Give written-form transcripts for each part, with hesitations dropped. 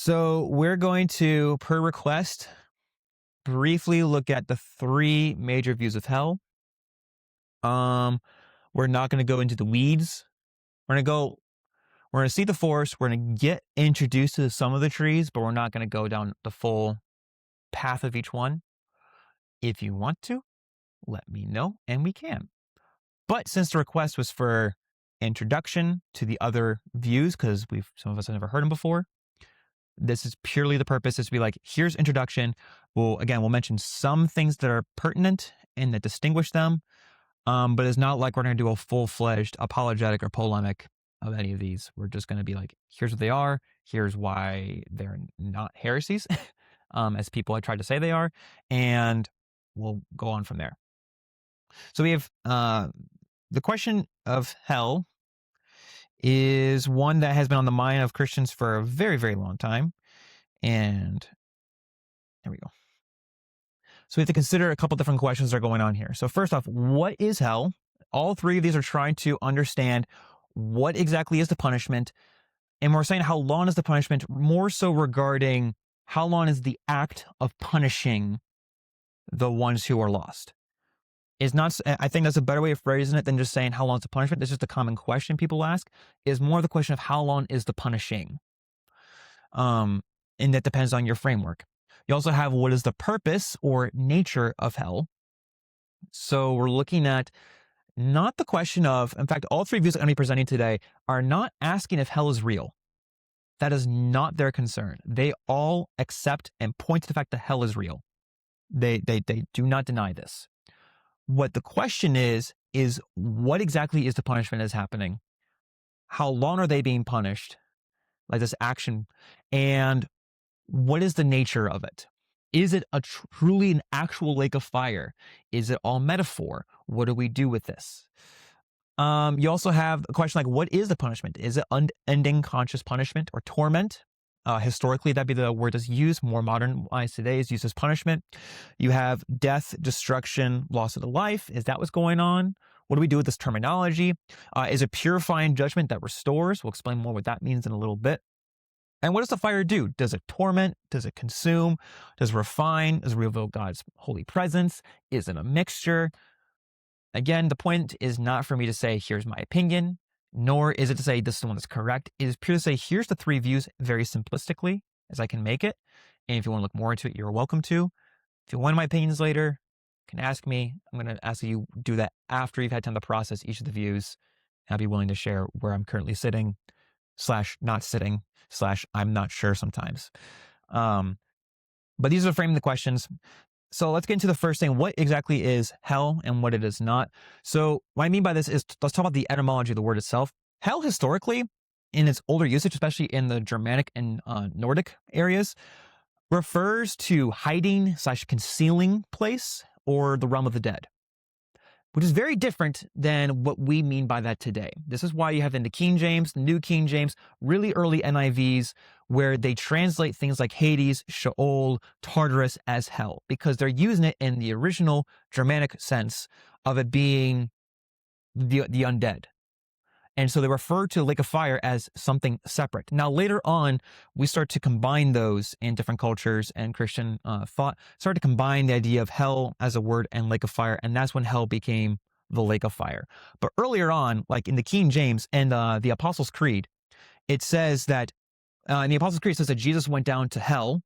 So we're going to, per request, briefly look at the three major views of hell. We're not going to go into the weeds. We're going to see the forest. We're going to get introduced to some of the trees, but we're not going to go down the full path of each one. If you want to, let me know, and we can. But since the request was for introduction to the other views, because some of us have never heard them before, this is purely the purpose is to be like, here's introduction. We'll mention some things that are pertinent and that distinguish them. But it's not like we're going to do a full-fledged apologetic or polemic of any of these. We're just going to be like, here's what they are. Here's why they're not heresies, as people have tried to say they are. And we'll go on from there. So we have the question of hell is one that has been on the mind of Christians for a very, very long time. And there we go. So we have to consider a couple different questions that are going on here. So first off, what is hell? All three of these are trying to understand what exactly is the punishment. And we're saying how long is the punishment, more so regarding how long is the act of punishing the ones who are lost. It's not, I think that's a better way of phrasing it than just saying how long is the punishment. This is just a common question people ask, is more the question of how long is the punishing. And that depends on your framework. You also have what is the purpose or nature of hell. So we're looking at not the question of, in fact, all three views I'm going to be presenting today are not asking if hell is real. That is not their concern. They all accept and point to the fact that hell is real. They do not deny this. What the question is what exactly is the punishment that's happening? How long are they being punished? Like this action. And what is the nature of it? Is it truly an actual lake of fire? Is it all metaphor? What do we do with this? You also have a question like, what is the punishment? Is it unending conscious punishment or torment? Historically, that'd be the word that's used. More modernized today is used as punishment. You have death, destruction, loss of the life. Is that what's going on? What do we do with this terminology? Is it purifying judgment that restores? We'll explain more what that means in a little bit. And what does the fire do? Does it torment? Does it consume? Does it refine? Does it reveal God's holy presence? Is it a mixture? Again, the point is not for me to say, here's my opinion, nor is it to say this is the one that's correct. It is pure to say, here's the three views very simplistically as I can make it. And if you want to look more into it, you're welcome to. If you want my opinions later, you can ask me. I'm going to ask that you do that after you've had time to process each of the views. I'll be willing to share where I'm currently sitting / not sitting / I'm not sure sometimes. But these are framing the questions. So let's get into the first thing. What exactly is hell and what it is not? So what I mean by this is, let's talk about the etymology of the word itself. Hell historically, in its older usage, especially in the Germanic and Nordic areas, refers to hiding / concealing place or the realm of the dead, which is very different than what we mean by that today. This is why you have in the King James, New King James, really early NIVs, where they translate things like Hades, Sheol, Tartarus as hell, because they're using it in the original Germanic sense of it being the undead. And so they refer to lake of fire as something separate. Now, later on, we start to combine those in different cultures, and Christian thought started to combine the idea of hell as a word and lake of fire. And that's when hell became the lake of fire. But earlier on, like in the King James and the Apostles' Creed, it says that, in the Apostles' Creed, it says that Jesus went down to hell.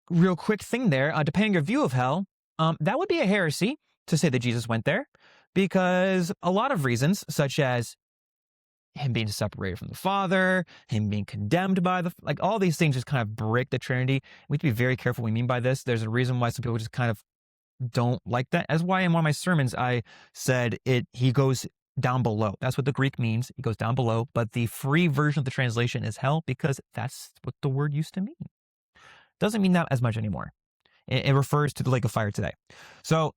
Real quick thing there, depending on your view of hell, that would be a heresy to say that Jesus went there. Because a lot of reasons, such as him being separated from the Father, him being condemned by all these things just kind of break the Trinity. We have to be very careful what we mean by this. There's a reason why some people just kind of don't like that. That's why in one of my sermons, I said he goes down below. That's what the Greek means. He goes down below. But the free version of the translation is hell because that's what the word used to mean. Doesn't mean that as much anymore. It refers to the lake of fire today. So,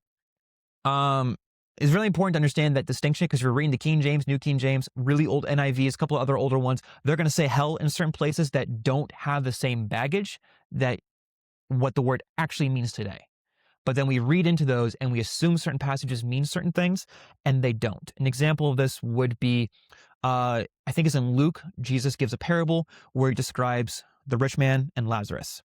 it's really important to understand that distinction because you're reading the King James, New King James, really old NIVs, a couple of other older ones. They're going to say hell in certain places that don't have the same baggage that what the word actually means today. But then we read into those and we assume certain passages mean certain things and they don't. An example of this would be I think it's in Luke, Jesus gives a parable where he describes the rich man and Lazarus.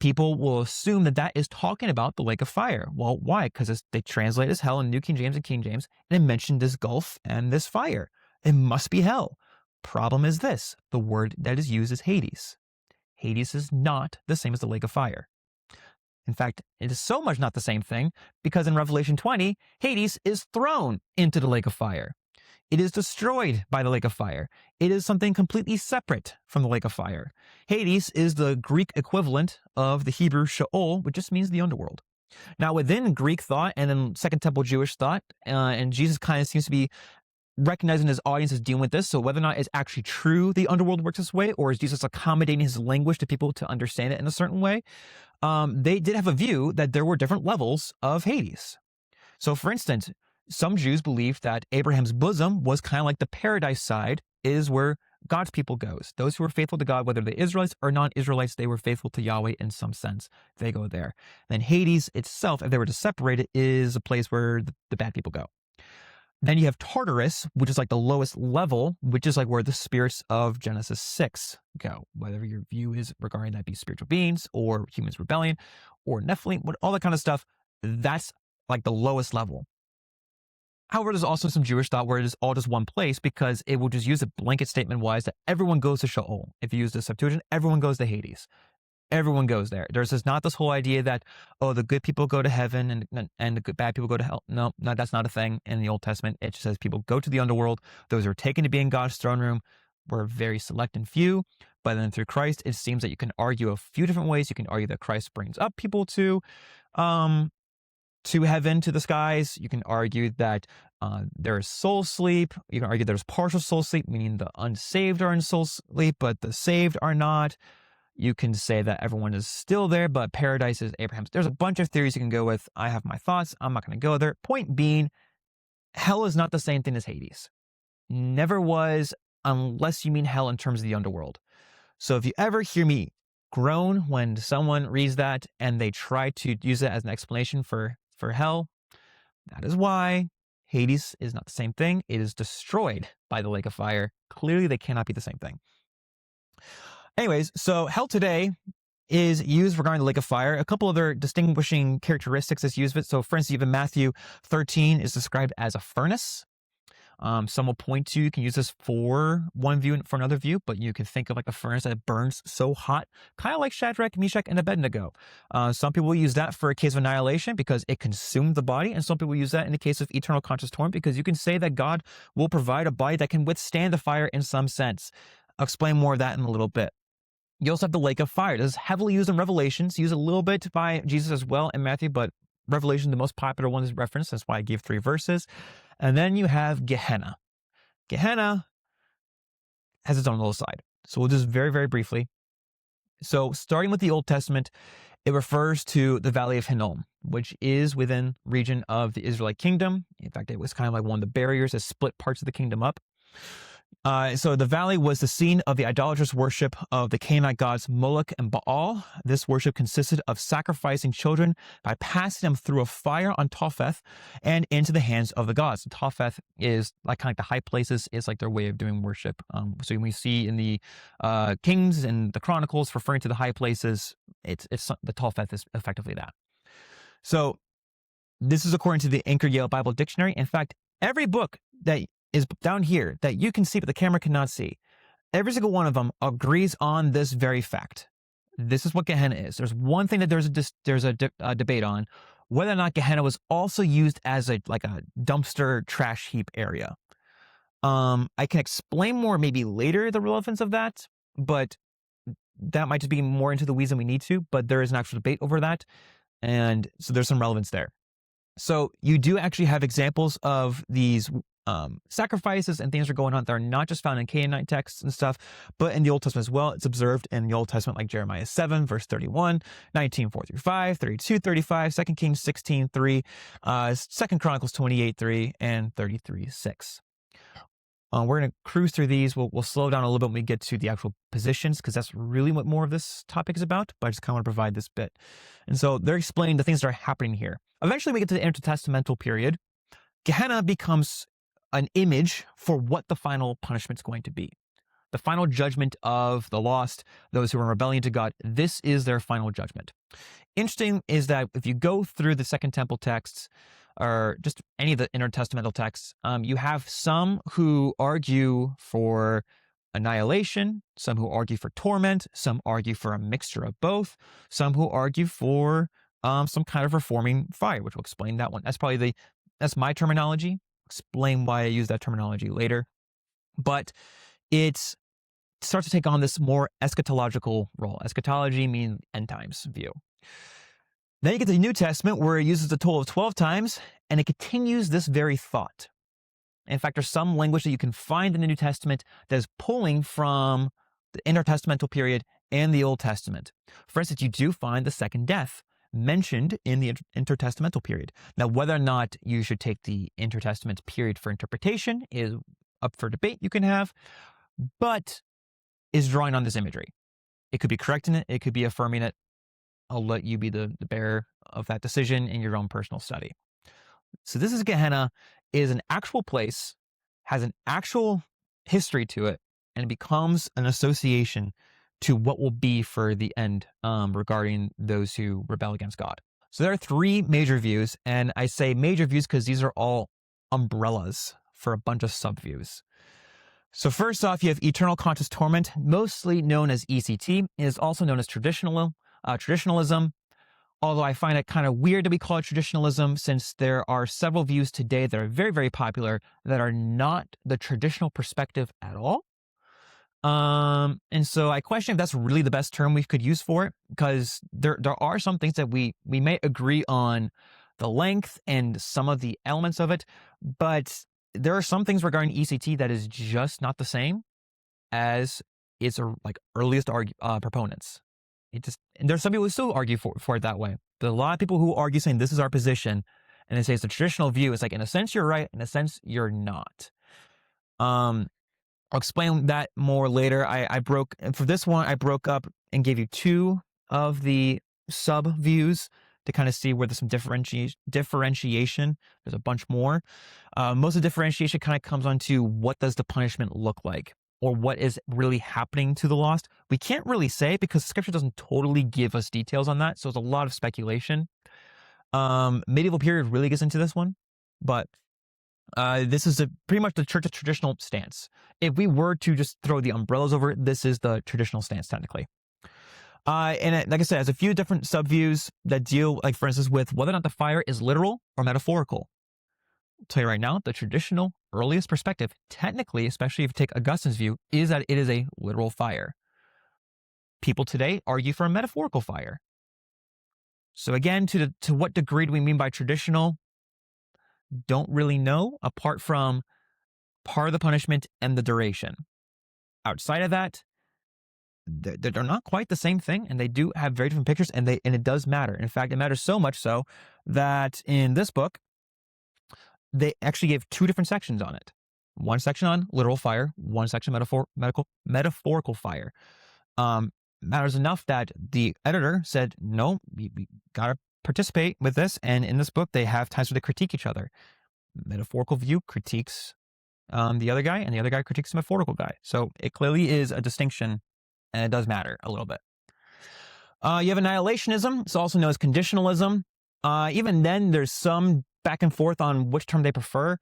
People will assume that that is talking about the lake of fire. Well, why? Because they translate as hell in New King James and King James, and it mentioned this gulf and this fire. It must be hell. Problem is this: the word that is used is Hades. Hades is not the same as the lake of fire. In fact, it is so much not the same thing because in Revelation 20, Hades is thrown into the lake of fire. It is destroyed by the lake of fire. It is something completely separate from the lake of fire. Hades is the Greek equivalent of the Hebrew Sheol, which just means the underworld. Now, within Greek thought and in Second Temple Jewish thought, and Jesus kind of seems to be recognizing his audience is dealing with this, so whether or not it's actually true the underworld works this way, or is Jesus accommodating his language to people to understand it in a certain way, they did have a view that there were different levels of Hades. So, for instance, some Jews believed that Abraham's bosom was kind of like the paradise side is where God's people goes. Those who were faithful to God, whether they're Israelites or non-Israelites, they were faithful to Yahweh in some sense. They go there. Then Hades itself, if they were to separate it, is a place where the bad people go. Then you have Tartarus, which is like the lowest level, which is like where the spirits of Genesis 6 go. Whether your view is regarding that be spiritual beings or humans rebellion or Nephilim, all that kind of stuff, that's like the lowest level. However, there's also some Jewish thought where it is all just one place because it will just use a blanket statement wise that everyone goes to Sheol. If you use the Septuagint, everyone goes to Hades. Everyone goes there. There's just not this whole idea that, oh, the good people go to heaven and the bad people go to hell. No, that's not a thing in the Old Testament. It just says people go to the underworld. Those who are taken to be in God's throne room were very select and few. But then through Christ, it seems that you can argue a few different ways. You can argue that Christ brings up people to heaven, to the skies. You can argue that there is soul sleep. You can argue there's partial soul sleep, meaning the unsaved are in soul sleep, but the saved are not. You can say that everyone is still there, but paradise is Abraham's. There's a bunch of theories you can go with. I have my thoughts. I'm not going to go there. Point being, hell is not the same thing as Hades. Never was, unless you mean hell in terms of the underworld. So if you ever hear me groan when someone reads that and they try to use it as an explanation for hell, that is why Hades is not the same thing. It is destroyed by the lake of fire. Clearly, they cannot be the same thing. Anyways, so hell today is used regarding the lake of fire. A couple other distinguishing characteristics is used of it. So, for instance, even Matthew 13 is described as a furnace. Some will point to, you can use this for one view and for another view, but you can think of like a furnace that burns so hot, kind of like Shadrach, Meshach, and Abednego. Some people will use that for a case of annihilation because it consumed the body, and some people use that in the case of eternal conscious torment because you can say that God will provide a body that can withstand the fire in some sense. I'll explain more of that in a little bit. You also have the lake of fire. This is heavily used in Revelations, used a little bit by Jesus as well in Matthew, but Revelation, the most popular one, is referenced. That's why I gave 3 verses. And then you have Gehenna. Gehenna has its own little side. So we'll just very, very briefly. So starting with the Old Testament, it refers to the Valley of Hinnom, which is within region of the Israelite kingdom. In fact, it was kind of like one of the barriers that split parts of the kingdom up. So the valley was the scene of the idolatrous worship of the Canaanite gods Moloch and Baal. This worship consisted of sacrificing children by passing them through a fire on Topheth and into the hands of the gods. Topheth is like kind of like the high places, is like their way of doing worship. So when we see in the Kings and the Chronicles referring to the high places, it's the Topheth is effectively that. So this is according to the Anchor Yale Bible Dictionary. In fact, every book that is down here that you can see but the camera cannot see, every single one of them agrees on this very fact. This is what Gehenna is. There's one thing that there's a debate on, whether or not Gehenna was also used as a dumpster trash heap area. I can explain more maybe later the relevance of that, but that might just be more into the weeds than we need to, but there is an actual debate over that, and so there's some relevance there. So you do actually have examples of these sacrifices and things are going on that are not just found in Canaanite texts and stuff, but in the Old Testament as well. It's observed in the Old Testament, like Jeremiah 7, verse 31, 19, 4-5, 32, 35, 2 Kings 16, 3, 2 Chronicles 28, 3, and 33, 6. We're going to cruise through these. We'll slow down a little bit when we get to the actual positions, because that's really what more of this topic is about, but I just kind of want to provide this bit. And so they're explaining the things that are happening here. Eventually we get to the intertestamental period. Gehenna becomes an image for what the final punishment is going to be. The final judgment of the lost, those who are in rebellion to God, this is their final judgment. Interesting is that if you go through the Second Temple texts, or just any of the intertestamental texts, you have some who argue for annihilation, some who argue for torment, some argue for a mixture of both, some who argue for some kind of reforming fire, which will explain that one. That's my terminology. Explain why I use that terminology later. But it starts to take on this more eschatological role. Eschatology means end times view. Then you get to the New Testament, where it uses a total of 12 times, and it continues this very thought. In fact, there's some language that you can find in the New Testament that is pulling from the intertestamental period and the Old Testament. For instance, you do find the second death mentioned in the intertestamental period. Now, whether or not you should take the intertestament period for interpretation is up for debate you can have, but is drawing on this imagery. It could be correcting it, it could be affirming it. I'll let you be the bearer of that decision in your own personal study. So this is Gehenna, is an actual place, has an actual history to it, and it becomes an association to what will be for the end regarding those who rebel against God. So there are three major views, and I say major views because these are all umbrellas for a bunch of subviews. So first off, you have eternal conscious torment, mostly known as ECT. It is also known as traditionalism, although I find it kind of weird to be called traditionalism, since there are several views today that are very, very popular that are not the traditional perspective at all. And so I question if that's really the best term we could use for it, because there are some things that we may agree on the length and some of the elements of it, but there are some things regarding ECT that is just not the same as its earliest proponents. And there's some people who still argue for it that way. There's a lot of people who argue saying this is our position, and they say it's a traditional view. It's like, in a sense you're right, in a sense you're not. I'll explain that more later. For this one, I broke up and gave you two of the sub views to kind of see where there's some differentiation. There's a bunch more. Most of the differentiation kind of comes on to what does the punishment look like, or what is really happening to the lost. We can't really say because Scripture doesn't totally give us details on that, so it's a lot of speculation. Medieval period really gets into this one, but this is pretty much the church's traditional stance. If we were to just throw the umbrellas over it, this is the traditional stance technically. And like I said, it has a few different subviews that deal, like for instance, with whether or not the fire is literal or metaphorical. I'll tell you right now, the traditional earliest perspective, technically, especially if you take Augustine's view, is that it is a literal fire. People today argue for a metaphorical fire. So again, to what degree do we mean by traditional? Don't really know, apart from part of the punishment and the duration. Outside of that, they're not quite the same thing, and they do have very different pictures, and it does matter. In fact, it matters so much so that in this book, they actually gave two different sections on it. One section on literal fire, one section metaphorical fire. Matters enough that the editor said, no, we gotta participate with this, and in this book, they have times where they critique each other. Metaphorical view critiques the other guy, and the other guy critiques the metaphorical guy. So it clearly is a distinction, and it does matter a little bit. You have annihilationism. It's also known as conditionalism. Even then, there's some back and forth on which term they prefer.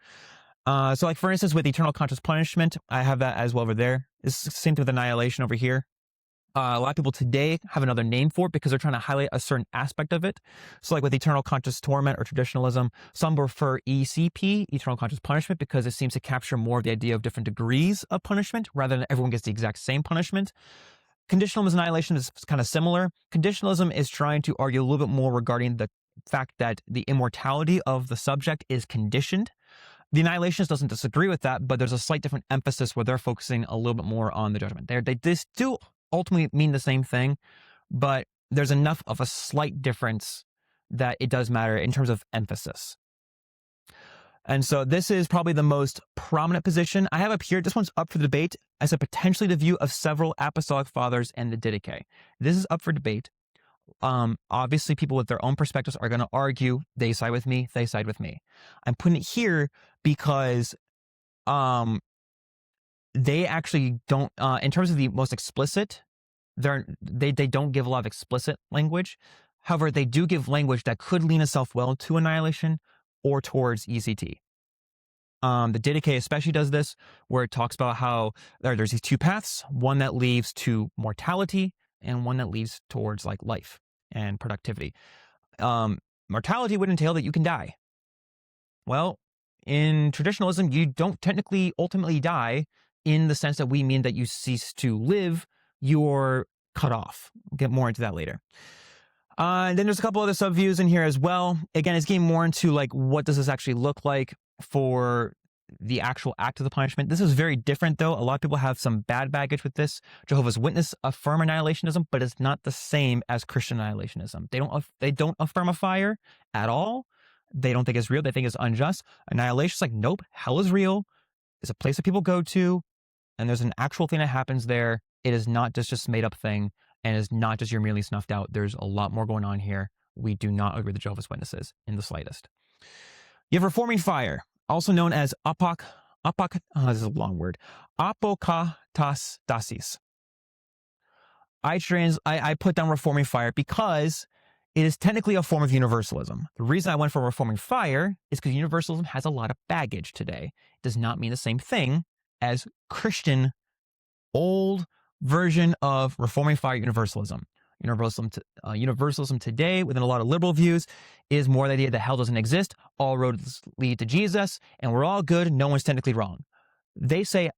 So like, for instance, with eternal conscious punishment, I have that as well over there. It's the same thing with annihilation over here. A lot of people today have another name for it because they're trying to highlight a certain aspect of it. So like with eternal conscious torment or traditionalism, some prefer ECP, eternal conscious punishment, because it seems to capture more of the idea of different degrees of punishment rather than everyone gets the exact same punishment. Conditionalism and annihilation is kind of similar. Conditionalism is trying to argue a little bit more regarding the fact that the immortality of the subject is conditioned. The annihilationist doesn't disagree with that, but there's a slight different emphasis where they're focusing a little bit more on the judgment. They still ultimately mean the same thing, but there's enough of a slight difference that it does matter in terms of emphasis. And so this is probably the most prominent position I have up here. This one's up for debate as a potentially the view of several apostolic fathers and the Didache. This is up for debate. Obviously, people with their own perspectives are going to argue, they side with me, they side with me. I'm putting it here because they actually don't, in terms of the most explicit, they don't give a lot of explicit language. However, they do give language that could lean itself well to annihilation or towards ECT. The Didache especially does this, where it talks about how there's these two paths, one that leads to mortality and one that leads towards like life and productivity. Mortality would entail that you can die. Well, in traditionalism, you don't technically ultimately die in the sense that we mean that you cease to live, you're cut off. We'll get more into that later. And then there's a couple other subviews in here as well. Again, it's getting more into like, what does this actually look like for the actual act of the punishment? This is very different though. A lot of people have some bad baggage with this. Jehovah's Witness affirm annihilationism, but it's not the same as Christian annihilationism. They don't affirm a fire at all. They don't think it's real. They think it's unjust. Annihilation is like, nope, hell is real. It's a place that people go to, and there's an actual thing that happens there. It is not just made up thing, and it's not just you're merely snuffed out. There's a lot more going on here. We do not agree with the Jehovah's Witnesses in the slightest. You have reforming fire, also known as this is a long word, apokatastasis. I put down reforming fire because it is technically a form of universalism. The reason I went for reforming fire is because universalism has a lot of baggage today. It does not mean the same thing as Christian, old version of reforming fire universalism. Universalism today, within a lot of liberal views, is more the idea that hell doesn't exist, all roads lead to Jesus, and we're all good, no one's technically wrong. They say,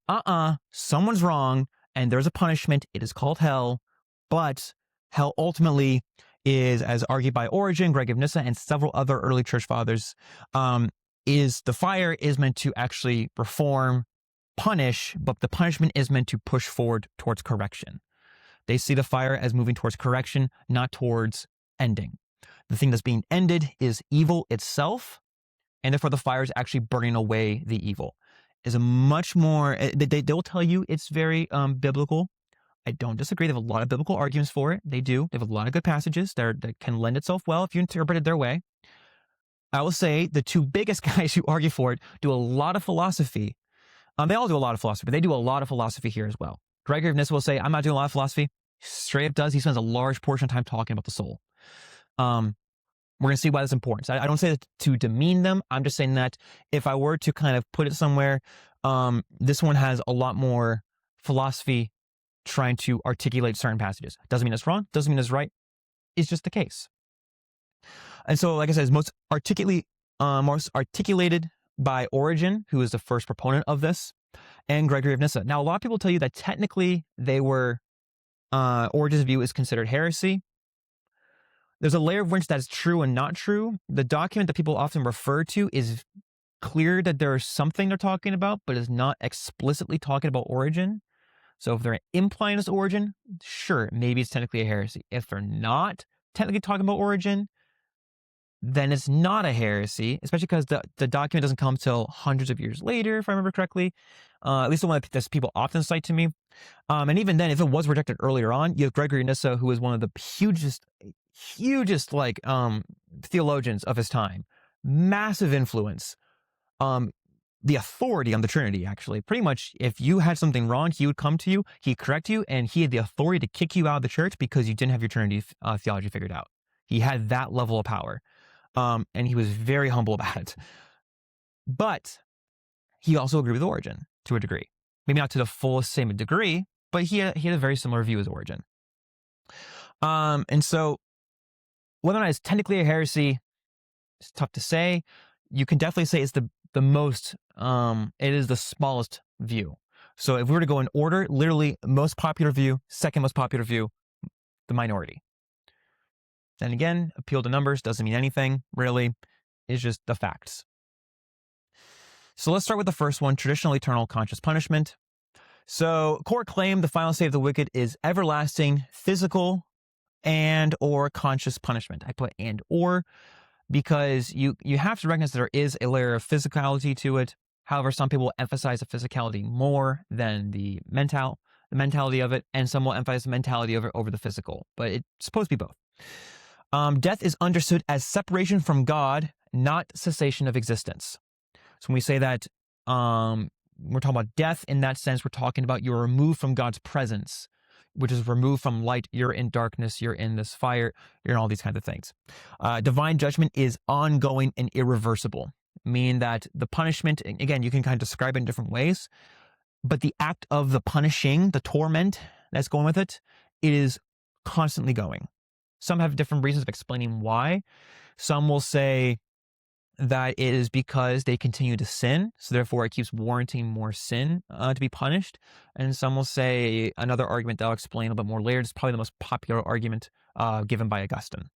someone's wrong, and there's a punishment, it is called hell, but hell ultimately is, as argued by Origen, Greg of Nyssa, and several other early church fathers, is the fire is meant to actually reform, punish, but the punishment is meant to push forward towards correction. They see the fire as moving towards correction, not towards ending. The thing that's being ended is evil itself, and therefore the fire is actually burning away the evil. Is a much more, they'll tell you it's very biblical. I don't disagree. They have a lot of biblical arguments for it. They do. They have a lot of good passages that can lend itself well if you interpret it their way. I will say the two biggest guys who argue for it do a lot of philosophy. They all do a lot of philosophy, but they do a lot of philosophy here as well. Gregory of Nyssa will say, I'm not doing a lot of philosophy. Straight up does. He spends a large portion of time talking about the soul. We're going to see why that's important. So I don't say that to demean them. I'm just saying that if I were to kind of put it somewhere, this one has a lot more philosophy trying to articulate certain passages. Doesn't mean it's wrong. Doesn't mean it's right. It's just the case. And so, like I said, it's most articulated by Origen, who is the first proponent of this, and Gregory of Nyssa. Now, a lot of people tell you that technically they were, Origen's view is considered heresy. There's a layer of which that is true and not true. The document that people often refer to is clear that there's something they're talking about, but is not explicitly talking about Origen. So if they're implying this Origen, sure, maybe it's technically a heresy. If they're not technically talking about Origen, then it's not a heresy, especially because the document doesn't come till hundreds of years later, if I remember correctly. At least the one that people often cite to me. And even then, if it was rejected earlier on, you have Gregory of Nyssa, who is one of the hugest like theologians of his time. Massive influence. The authority on the Trinity, actually. Pretty much, if you had something wrong, he would come to you, he'd correct you, and he had the authority to kick you out of the church because you didn't have your Trinity theology figured out. He had that level of power. And he was very humble about it. But he also agreed with Origen to a degree. Maybe not to the fullest same degree, but he had a very similar view as Origen. And so, whether or not it's technically a heresy, it's tough to say. You can definitely say it's the most, it is the smallest view. So if we were to go in order, literally most popular view, second most popular view, the minority. Then again, appeal to numbers doesn't mean anything, really. It's just the facts. So let's start with the first one, traditional eternal conscious punishment. So core claim, the final state of the wicked is everlasting, physical, and or conscious punishment. I put and or because you have to recognize that there is a layer of physicality to it. However, some people emphasize the physicality more than the mentality of it, and some will emphasize the mentality of it over the physical. But it's supposed to be both. Death is understood as separation from God, not cessation of existence. So when we say that we're talking about death in that sense. We're talking about you're removed from God's presence, which is removed from light. You're in darkness. You're in this fire. You're in all these kinds of things. Divine judgment is ongoing and irreversible, meaning that the punishment, again, you can kind of describe it in different ways, but the act of the punishing, the torment that's going with it, it is constantly going. Some have different reasons of explaining why. Some will say that it is because they continue to sin, so therefore it keeps warranting more sin to be punished. And some will say another argument that I'll explain a little bit more later. It's probably the most popular argument given by Augustine.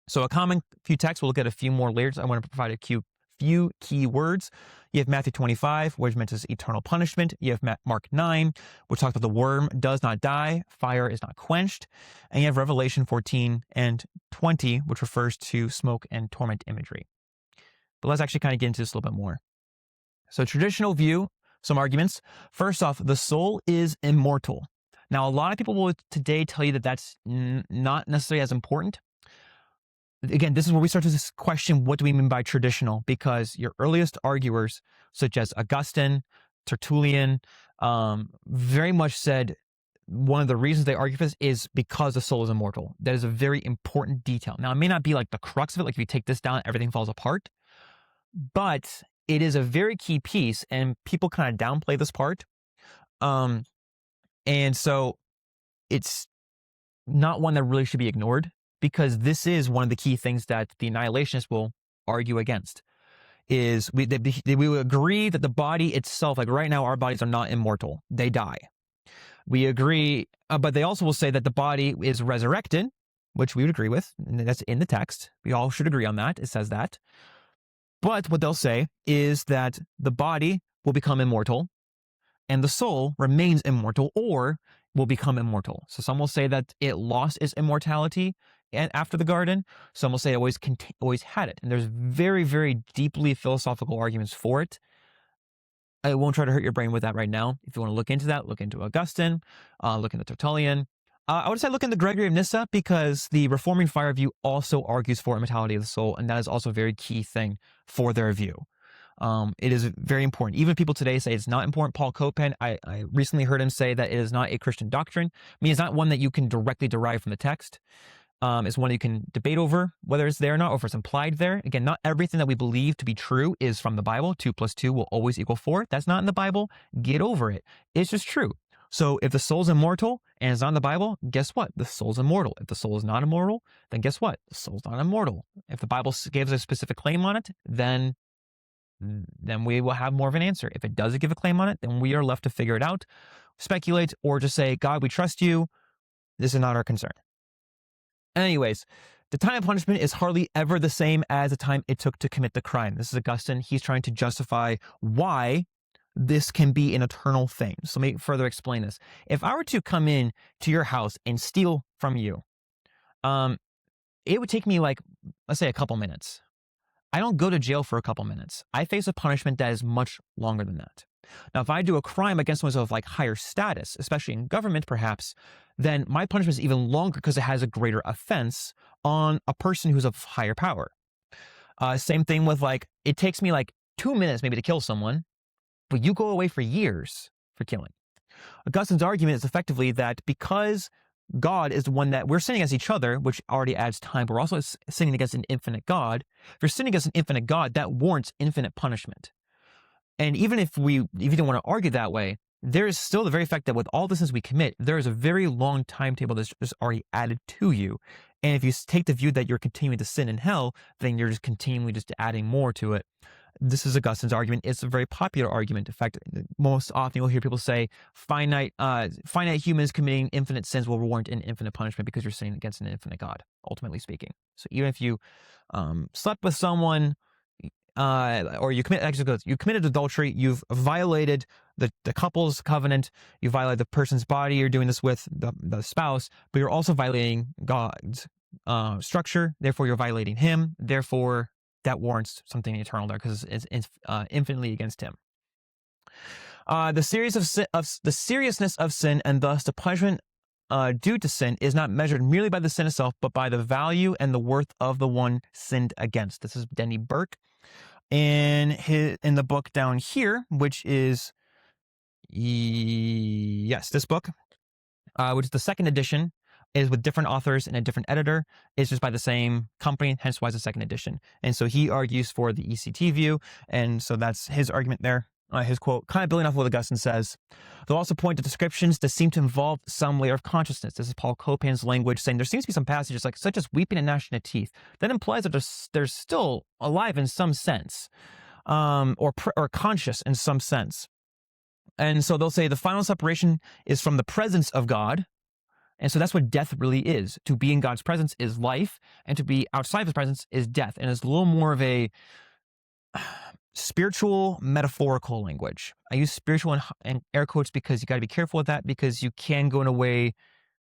So a common few texts, we'll look at a few more layers. I want to provide a few key words. You have Matthew 25, which mentions eternal punishment. You have Mark 9, which talks about the worm does not die, fire is not quenched. And you have Revelation 14 and 20, which refers to smoke and torment imagery. But let's actually kind of get into this a little bit more. So traditional view, some arguments. First off, the soul is immortal. Now, a lot of people will today tell you that that's not necessarily as important. Again, this is where we start to question, what do we mean by traditional? Because your earliest arguers, such as Augustine, Tertullian, very much said one of the reasons they argue for this is because the soul is immortal. That is a very important detail. Now, it may not be like the crux of it, like if you take this down, everything falls apart. But it is a very key piece, and people kind of downplay this part. And so it's not one that really should be ignored, because this is one of the key things that the annihilationists will argue against. Is we will agree that the body itself, like right now, our bodies are not immortal. They die. We agree, but they also will say that the body is resurrected, which we would agree with. And that's in the text. We all should agree on that. It says that. But what they'll say is that the body will become immortal and the soul remains immortal or will become immortal. So some will say that it lost its immortality after the garden. Some will say it always had it. And there's very, very deeply philosophical arguments for it. I won't try to hurt your brain with that right now. If you want to look into that, look into Augustine, look into Tertullian. I would say look into Gregory of Nyssa, because the Reforming Fire view also argues for immortality of the soul, and that is also a very key thing for their view. It is very important. Even people today say it's not important. Paul Copan, I recently heard him say that it is not a Christian doctrine. I mean, it's not one that you can directly derive from the text. It's one you can debate over whether it's there or not, or if it's implied there. Again, not everything that we believe to be true is from the Bible. 2 + 2 will always equal 4. That's not in the Bible. Get over it. It's just true. So if the soul's immortal and it's not in the Bible, guess what? The soul's immortal. If the soul is not immortal, then guess what? The soul's not immortal. If the Bible gives a specific claim on it, then we will have more of an answer. If it doesn't give a claim on it, then we are left to figure it out, speculate, or just say, God, we trust you. This is not our concern. Anyways, the time of punishment is hardly ever the same as the time it took to commit the crime. This is Augustine. He's trying to justify why this can be an eternal thing. So let me further explain this. If I were to come in to your house and steal from you, it would take me like, let's say, a couple minutes. I don't go to jail for a couple minutes. I face a punishment that is much longer than that. Now, if I do a crime against someone of like higher status, especially in government perhaps, then my punishment is even longer because it has a greater offense on a person who's of higher power. Same thing with like, it takes me like 2 minutes maybe to kill someone, but you go away for years for killing. Augustine's argument is effectively that because God is the one that we're sinning against each other, which already adds time, but we're also sinning against an infinite God. If you're sinning against an infinite God, that warrants infinite punishment. And even if you don't want to argue that way, there is still the very fact that with all the sins we commit, there is a very long timetable that's just already added to you. And if you take the view that you're continuing to sin in hell, then you're just continually just adding more to it. This is Augustine's argument. It's a very popular argument. In fact, most often you'll hear people say finite humans committing infinite sins will warrant an infinite punishment because you're sinning against an infinite God, ultimately speaking. So even if you slept with someone, or you committed adultery, you've violated the couple's covenant, you violate the person's body you're doing this with, the spouse, but you're also violating God's structure, therefore you're violating him, therefore that warrants something eternal there because it's infinitely against him. The seriousness of sin and thus the punishment due to sin is not measured merely by the sin itself, but by the value and the worth of the one sinned against. This is Denny Burke in the book down here, which is Yes, this book, which is the second edition, is with different authors and a different editor. It's just by the same company, hence why it's a second edition. And so he argues for the ECT view, and so that's his argument there. His quote, kind of building off what Augustine says, they'll also point to descriptions that seem to involve some layer of consciousness. This is Paul Copan's language, saying there seems to be some passages such as weeping and gnashing of teeth. That implies that they're still alive in some sense, or conscious in some sense. And so they'll say the final separation is from the presence of God. And so that's what death really is. To be in God's presence is life, and to be outside of his presence is death. And it's a little more of a spiritual, metaphorical language. I use spiritual and air quotes because you got to be careful with that, because you can go in a way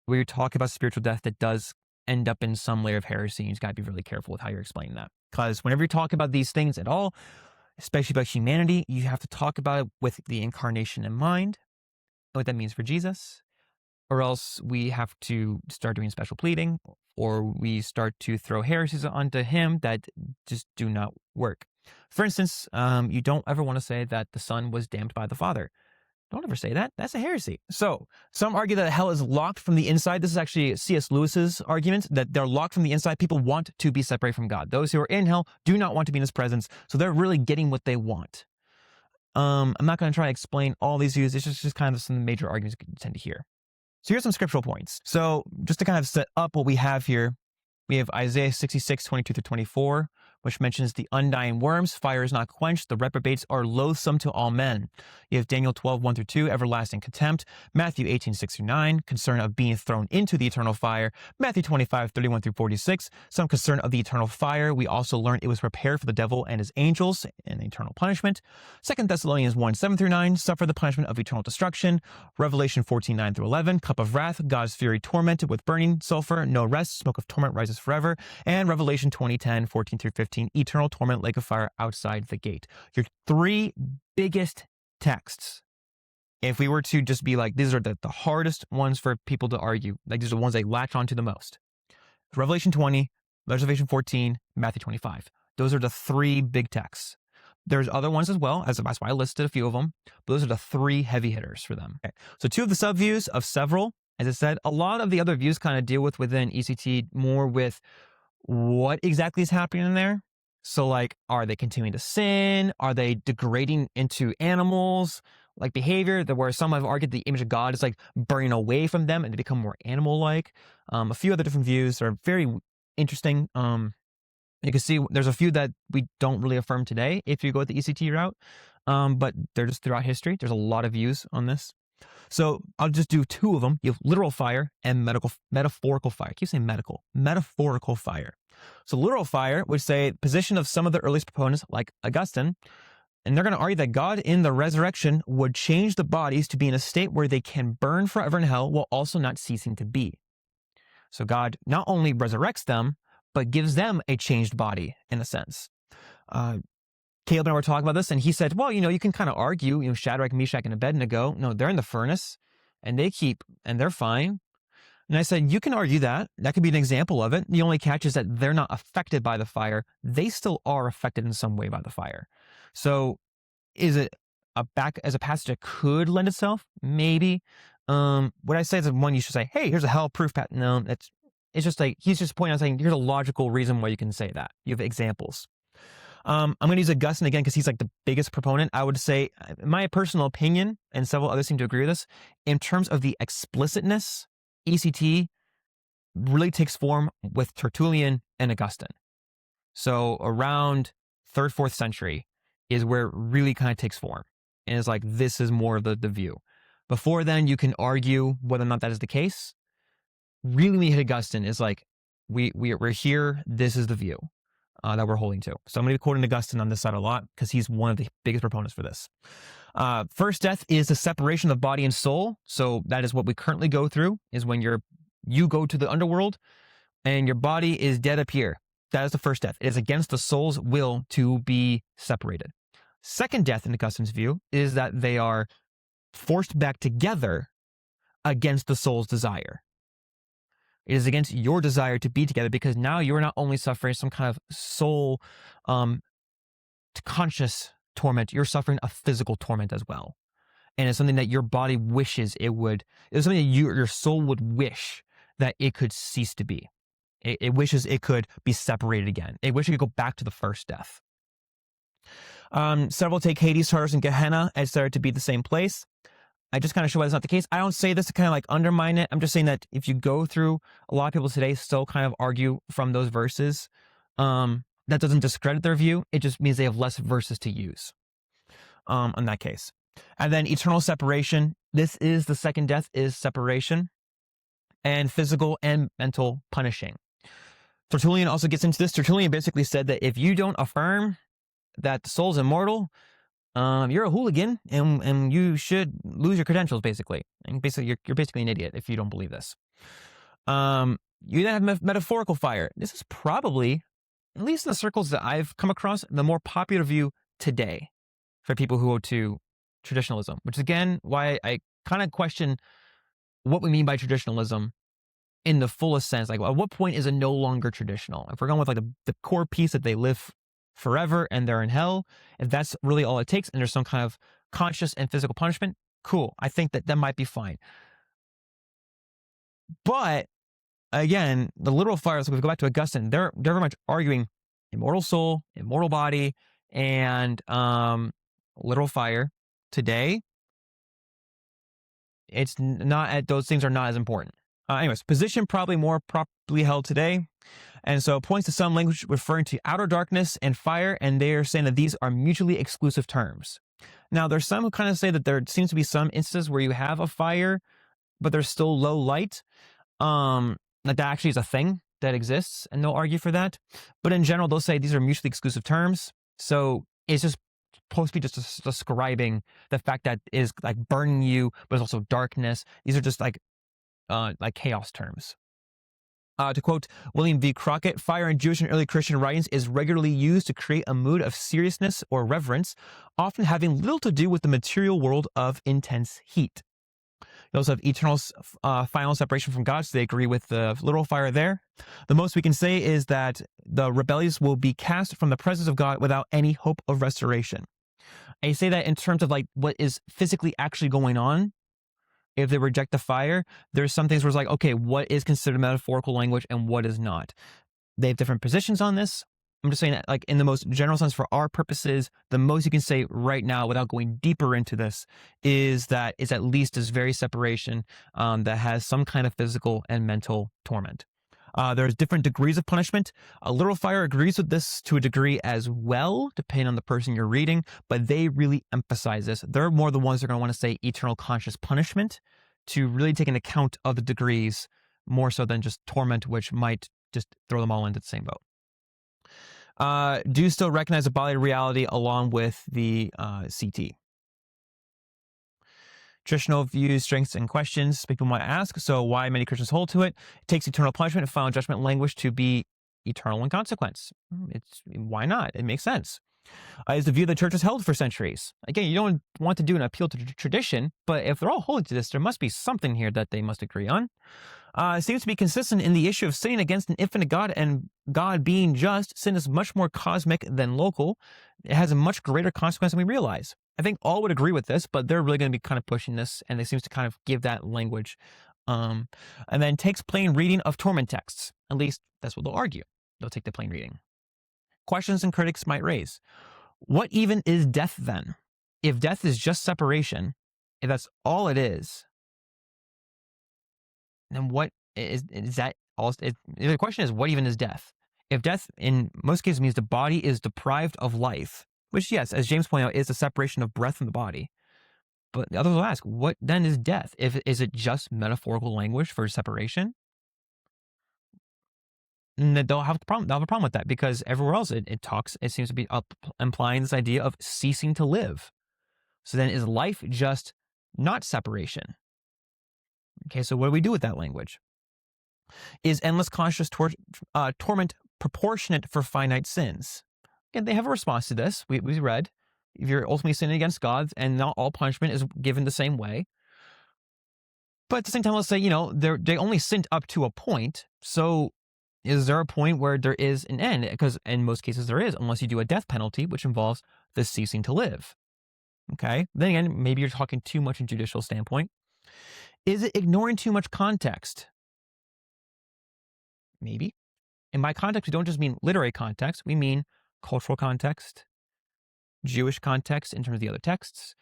where you're talking about spiritual death that does end up in some layer of heresy. You just got to be really careful with how you're explaining that. Because whenever you talk about these things at all, especially about humanity, you have to talk about it with the incarnation in mind, and what that means for Jesus, or else we have to start doing special pleading, or we start to throw heresies onto him that just do not work. For instance, you don't ever want to say that the Son was damned by the Father. Don't ever say that. That's a heresy. So some argue that hell is locked from the inside. This is actually C.S. Lewis's argument, that they're locked from the inside. People want to be separated from God. Those who are in hell do not want to be in his presence. So they're really getting what they want. I'm not going to try to explain all these views. It's just kind of some major arguments you tend to hear. So here's some scriptural points. So just to kind of set up what we have here, we have Isaiah 66, 22 through 24, which mentions the undying worms, fire is not quenched, the reprobates are loathsome to all men. You have Daniel 12, 1 through 2, everlasting contempt, Matthew 18, 6 through 9, concern of being thrown into the eternal fire, Matthew 25, 31 through 46, some concern of the eternal fire. We also learned it was prepared for the devil and his angels in eternal punishment. 2 Thessalonians 1, 7 through 9, suffer the punishment of eternal destruction. Revelation 14, 9 through 11, cup of wrath, God's fury tormented with burning sulfur, no rest, smoke of torment rises forever. And Revelation 20, 10, 14 through 15, eternal torment, lake of fire outside the gate. Your three biggest texts, if we were to just be like, these are the hardest ones for people to argue, like these are the ones they latch onto the most. Revelation 20, Revelation 14, Matthew 25. Those are the three big texts. There's other ones as well, that's why I listed a few of them, but those are the three heavy hitters for them. Okay. So two of the subviews of several, as I said, a lot of the other views kind of deal with within ECT more with what exactly is happening in there. So like, are they continuing to sin? Are they degrading into animals like behavior, that where some have argued the image of God is like burning away from them and they become more animal-like. A few other different views are very interesting. You can see there's a few that we don't really affirm today if you go with the ECT route, but they're just throughout history. There's a lot of views on this. So I'll just do two of them. You have literal fire and metaphorical fire. I keep saying metaphorical fire. So literal fire would say position of some of the earliest proponents like Augustine, and they're going to argue that God in the resurrection would change the bodies to be in a state where they can burn forever in hell while also not ceasing to be. So God not only resurrects them, but gives them a changed body in a sense. Caleb and I were talking about this, and he said, well, you can kind of argue, Shadrach, Meshach, and Abednego, no, they're in the furnace, and they're fine. And I said, you can argue that. That could be an example of it. The only catch is that they're not affected by the fire. They still are affected in some way by the fire. So is it as a passage that could lend itself? Maybe. What I say is one you should say, hey, here's a hell proof pattern. No, it's just like, he's just pointing out saying, here's a logical reason why you can say that. You have examples. I'm going to use Augustine again because he's like the biggest proponent. I would say, in my personal opinion, and several others seem to agree with this, in terms of the explicitness, ECT really takes form with Tertullian and Augustine. So around 3rd, 4th century is where it really kind of takes form. And it's like, this is more of the view. Before then, you can argue whether or not that is the case. Really, when you hit Augustine, is like, we're here, this is the view that we're holding to. So I'm going to be quoting Augustine on this side a lot because he's one of the biggest proponents for this. First death is the separation of body and soul. So that is what we currently go through, is when you go to the underworld and your body is dead up here. That is the first death. It is against the soul's will to be separated. Second death, in Augustine's view, is that they are forced back together against the soul's desire. It is against your desire to be together because now you're not only suffering some kind of soul conscious torment, you're suffering a physical torment as well. and it's something that your body wishes it would. It's something that your soul would wish that it could cease to be. It wishes it could be separated again. It wishes it could go back to the first death. Several take Hades, Tartarus, and Gehenna as there to be the same place. I just kind of show why that's not the case. I don't say this to kind of like undermine it. I'm just saying that if you go through, a lot of people today still kind of argue from those verses. That doesn't discredit their view. It just means they have less verses to use in that case. And then eternal separation. This is the second death is separation, and physical and mental punishing. Tertullian also gets into this. Tertullian basically said that if you don't affirm that the soul's immortal, you're a hooligan and you should lose your credentials, basically. And basically, you're basically an idiot if you don't believe this. You then have metaphorical fire. This is probably, at least in the circles that I've come across, the more popular view today for people who go to traditionalism, which is again why I kind of question what we mean by traditionalism in the fullest sense. Like, at what point is it no longer traditional? If we're going with like the core piece that they live forever and they're in hell, if that's really all it takes, and there's some kind of conscious and physical punishment, cool. I think that might be fine. But again, the literal fire, so if we go back to Augustine, they're very much arguing immortal soul, immortal body, and literal fire. Today, it's not, those things are not as important. Anyways, position probably more properly held today. And so it points to some language referring to outer darkness and fire, and they are saying that these are mutually exclusive terms. Now, there's some who kind of say that there seems to be some instances where you have a fire, but there's still low light. That actually is a thing that exists, and they'll argue for that. But in general, they'll say these are mutually exclusive terms. So it's just supposed to be just describing the fact that it is like burning you, but it's also darkness. These are just like chaos terms. To quote William V. Crockett, fire in Jewish and early Christian writings is regularly used to create a mood of seriousness or reverence, often having little to do with the material world of intense heat. You also have eternal final separation from God, so they agree with the literal fire there. The most we can say is that the rebellious will be cast from the presence of God without any hope of restoration. I say that in terms of like what is physically actually going on. If they reject the fire, there's some things where it's like, okay, what is considered metaphorical language and what is not? They have different positions on this. I'm just saying that, like, in the most general sense for our purposes, the most you can say right now without going deeper into this is that it's at least this very separation that has some kind of physical and mental torment. There's different degrees of punishment. A literal fire agrees with this to a degree as well, depending on the person you're reading, but they really emphasize this. They're more the ones that are going to want to say eternal conscious punishment to really take an account of the degrees more so than just torment, which might just throw them all into the same boat. Do still recognize the bodily reality along with the CT. Traditional views, strengths, and questions people might ask. So why many Christians hold to it? It takes eternal punishment and final judgment language to be eternal in consequence. Why not? It makes sense. Is the view the church has held for centuries. Again, you don't want to do an appeal to tradition, but if they're all holding to this, there must be something here that they must agree on. It seems to be consistent in the issue of sinning against an infinite God and God being just. Sin is much more cosmic than local. It has a much greater consequence than we realize. I think all would agree with this, but they're really going to be kind of pushing this, and they seem to kind of give that language. And then takes plain reading of torment texts. At least that's what they'll argue. They'll take the plain reading. Questions and critics might raise. What even is death then? If death is just separation, if that's all it is, then what is that all? The question is, what even is death? If death in most cases means the body is deprived of life, which, yes, as James pointed out, is the separation of breath from the body. But the others will ask, what then is death? Is it just metaphorical language for separation? And they'll have a problem. They'll have a problem with that because everywhere else it seems to be implying this idea of ceasing to live. So then is life just not separation? Okay, so what do we do with that language? Is endless conscious torment proportionate for finite sins? Again, they have a response to this. We read, if you're ultimately sinning against God and not all punishment is given the same way. But at the same time, let's say, they only sinned up to a point. So is there a point where there is an end? Because in most cases there is, unless you do a death penalty, which involves the ceasing to live. Okay. Then again, maybe you're talking too much in judicial standpoint. Is it ignoring too much context? Maybe. And by context, we don't just mean literary context. We mean cultural context, Jewish context in terms of the other texts.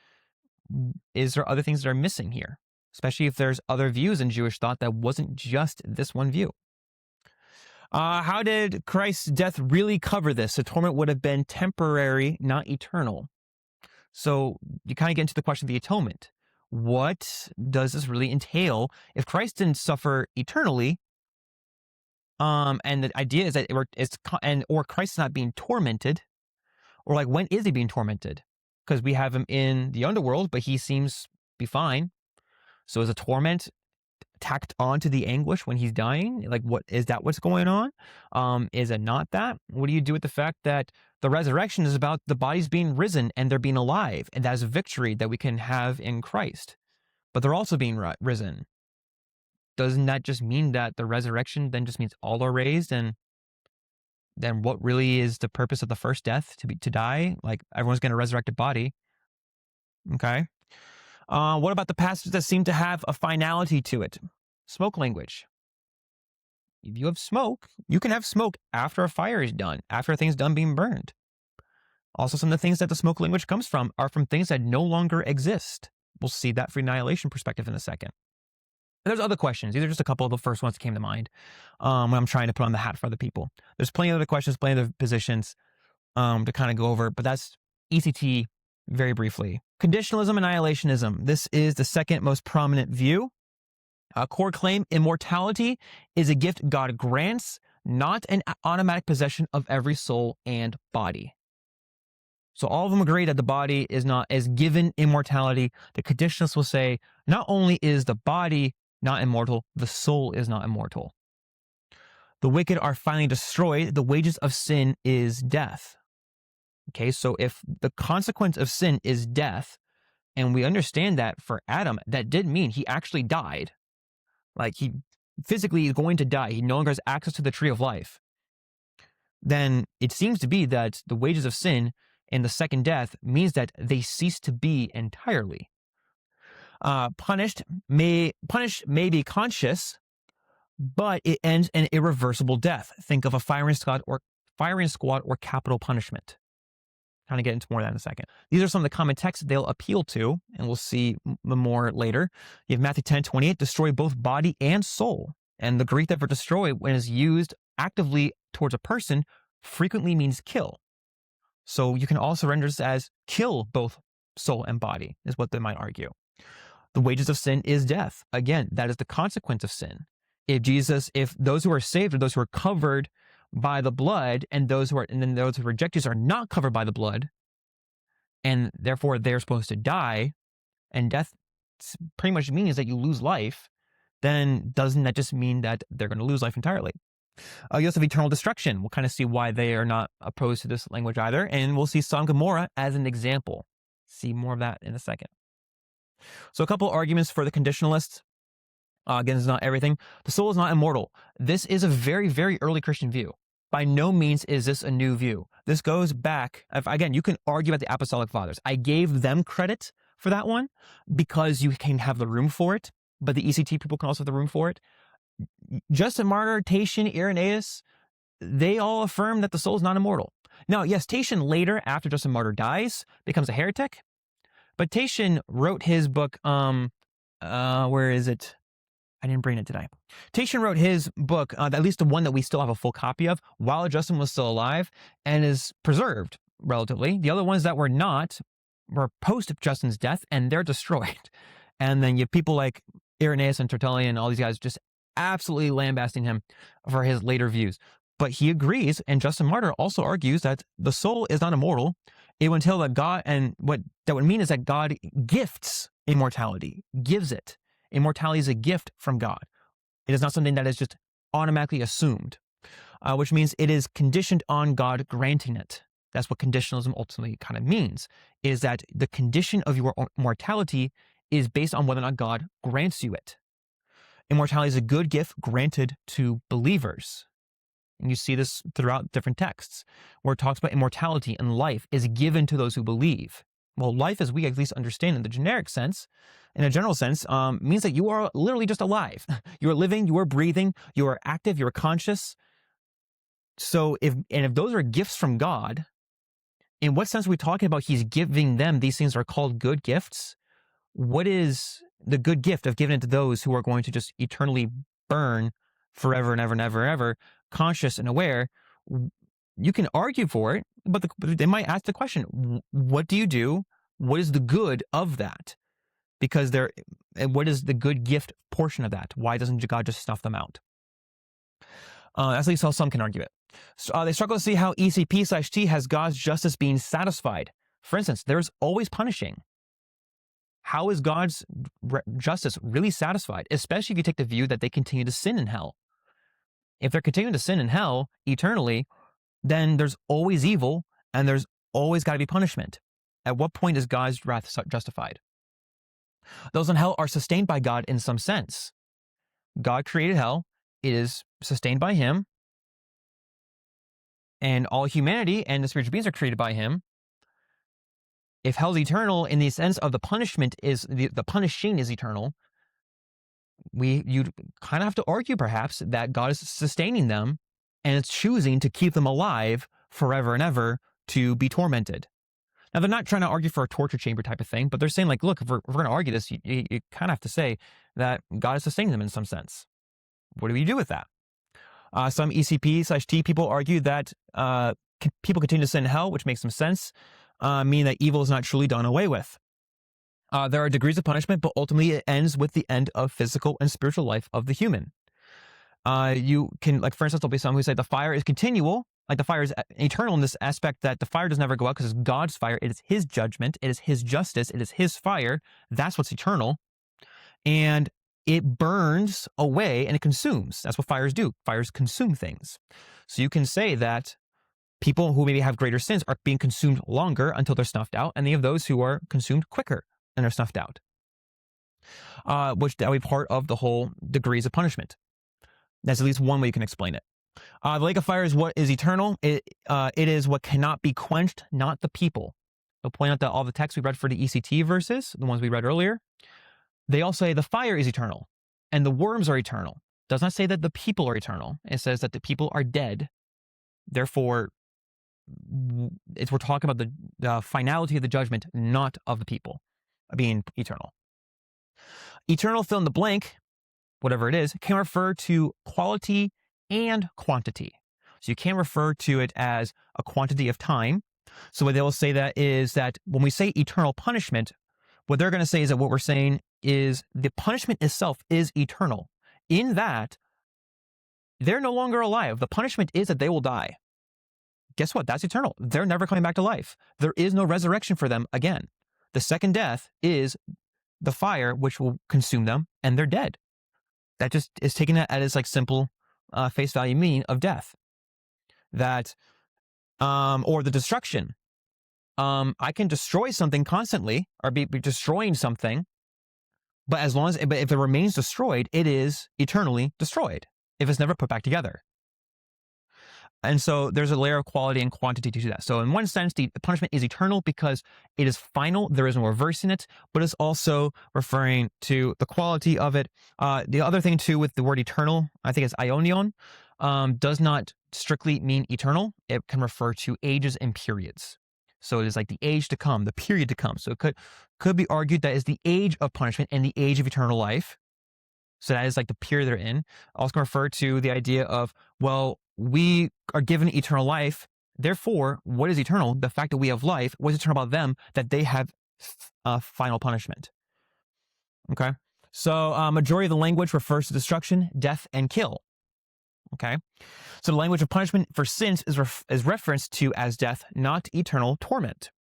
Is there other things that are missing here? Especially if there's other views in Jewish thought that wasn't just this one view. How did Christ's death really cover this? The torment would have been temporary, not eternal. So you kind of get into the question of the atonement. What does this really entail? If Christ didn't suffer eternally, and the idea is that or Christ's not being tormented, or like when is he being tormented? Because we have him in the underworld, but he seems to be fine. So is a torment tacked onto the anguish when he's dying? Like, what is that? What's going on? Is it not that? What do you do with the fact that the resurrection is about the bodies being risen and they're being alive, and that is a victory that we can have in Christ, but they're also being risen? Doesn't that just mean that the resurrection then just means all are raised, and then what really is the purpose of the first death to die? Like, everyone's going to resurrect a body. Okay. What about the passages that seem to have a finality to it? Smoke language. If you have smoke, you can have smoke after a fire is done, after a thing's done being burned. Also, some of the things that the smoke language comes from are from things that no longer exist. We'll see that from annihilation perspective in a second. And there's other questions. These are just a couple of the first ones that came to mind when I'm trying to put on the hat for other people. There's plenty of other questions, plenty of positions to kind of go over, but that's ECT very briefly. Conditionalism and annihilationism. This is the second most prominent view. Core claim: immortality is a gift God grants, not an automatic possession of every soul and body. So all of them agree that the body is given immortality. The conditionalists will say not only is the body not immortal, the soul is not immortal. The wicked are finally destroyed. The wages of sin is death. Okay, so if the consequence of sin is death, and we understand that for Adam, that did mean he actually died. Like, he physically is going to die. He no longer has access to the tree of life. Then it seems to be that the wages of sin and the second death means that they cease to be entirely. Punished may be conscious, but it ends in irreversible death. Think of a firing squad or capital punishment. Kind of get into more of that in a second. These are some of the common texts they'll appeal to, and we'll see more later. You have Matthew 10:28, destroy both body and soul. And the Greek that for destroy, when it's used actively towards a person, frequently means kill. So you can also render this as kill both soul and body, is what they might argue. The wages of sin is death. Again, that is the consequence of sin. If those who are saved are those who are covered by the blood, and those who reject Jesus are not covered by the blood, and therefore they're supposed to die, and death pretty much means that you lose life, then doesn't that just mean that they're going to lose life entirely? You also have eternal destruction. We'll kind of see why they are not opposed to this language either, and we'll see Sodom and Gomorrah as an example. See more of that in a second. So a couple arguments for the conditionalists. Again, this is not everything. The soul is not immortal. This is a very, very early Christian view. By no means is this a new view. This goes back, again, you can argue about the Apostolic Fathers. I gave them credit for that one because you can have the room for it, but the ECT people can also have the room for it. Justin Martyr, Tatian, Irenaeus, they all affirm that the soul is not immortal. Now, yes, Tatian later, after Justin Martyr dies, becomes a heretic, but Tatian wrote his book, where is it? I didn't bring it today. Tatian wrote his book, at least the one that we still have a full copy of, while Justin was still alive, and is preserved relatively. The other ones that were not were post Justin's death, and they're destroyed. And then you have people like Irenaeus and Tertullian, all these guys just absolutely lambasting him for his later views. But he agrees, and Justin Martyr also argues that the soul is not immortal. It would entail that God, and what that would mean is that God gifts immortality, gives it. Immortality is a gift from God. It is not something that is just automatically assumed, which means it is conditioned on God granting it. That's what conditionalism ultimately kind of means, is that the condition of your mortality is based on whether or not God grants you it. Immortality is a good gift granted to believers. And you see this throughout different texts, where it talks about immortality and life is given to those who believe. Well, life as we at least understand in the generic sense, in a general sense, means that you are literally just alive. You are living, you are breathing, you are active, you are conscious. So if those are gifts from God, in what sense are we talking about he's giving them? These things are called good gifts. What is the good gift of giving it to those who are going to just eternally burn forever and ever and ever and ever, conscious and aware? You can argue for it, but they might ask the question, what do you do? What is the good of that? Because what is the good gift portion of that? Why doesn't God just snuff them out? At least how some can argue it. So, they struggle to see how ECP/T has God's justice being satisfied. For instance, there's always punishing. How is God's justice really satisfied? Especially if you take the view that they continue to sin in hell. If they're continuing to sin in hell eternally, then there's always evil and there's always got to be punishment. At what point is God's wrath justified? Those in hell are sustained by God in some sense. God created hell. It is sustained by him. And all humanity and the spiritual beings are created by him. If hell's eternal in the sense of the punishment is, the punishing is eternal, you kind of have to argue perhaps that God is sustaining them and it's choosing to keep them alive forever and ever to be tormented. Now, they're not trying to argue for a torture chamber type of thing, but they're saying, like, look, if we're going to argue this, you kind of have to say that God is sustaining them in some sense. What do we do with that? Some ECP/T people argue that people continue to sin in hell, which makes some sense, meaning that evil is not truly done away with. There are degrees of punishment, but ultimately it ends with the end of physical and spiritual life of the human. You can, like, for instance, there'll be some who say the fire is continual, like the fire is eternal in this aspect that the fire does never go out because it's God's fire. It is his judgment. It is his justice. It is his fire. That's what's eternal. And it burns away and it consumes. That's what fires do. Fires consume things. So you can say that people who maybe have greater sins are being consumed longer until they're snuffed out, and you have those who are consumed quicker and are snuffed out. Which that would be part of the whole degrees of punishment. That's at least one way you can explain it. The lake of fire is what is eternal. It is what cannot be quenched, not the people. I'll point out that all the texts we read for the ECT verses, the ones we read earlier, they all say the fire is eternal and the worms are eternal. It does not say that the people are eternal. It says that the people are dead. Therefore, we're talking about the finality of the judgment, not of the people being eternal. Eternal fill in the blank, whatever it is, can refer to quality and quantity. So you can refer to it as a quantity of time. So what they will say that is that when we say eternal punishment, what they're going to say is that what we're saying is the punishment itself is eternal, in that they're no longer alive. The punishment is that they will die. Guess what? That's eternal. They're never coming back to life. There is no resurrection for them again. The second death is the fire, which will consume them, and they're dead. That just is taking it at its like simple face value meaning of death. That, or the destruction. I can destroy something constantly, or be destroying something, but if it remains destroyed, it is eternally destroyed if it's never put back together. And so there's a layer of quality and quantity to that. So in one sense, the punishment is eternal because it is final. There is no reversing it, but it's also referring to the quality of it. The other thing too with the word eternal, I think it's aionion, does not strictly mean eternal. It can refer to ages and periods. So it is like the age to come, the period to come. So it could be argued that is the age of punishment and the age of eternal life. So that is like the period they're in. Also can refer to the idea of, well, we are given eternal life. Therefore, what is eternal? The fact that we have life. What is eternal about them? That they have final punishment. Okay. So majority of the language refers to destruction, death, and kill. Okay. So the language of punishment for sins is referenced to as death, not eternal torment.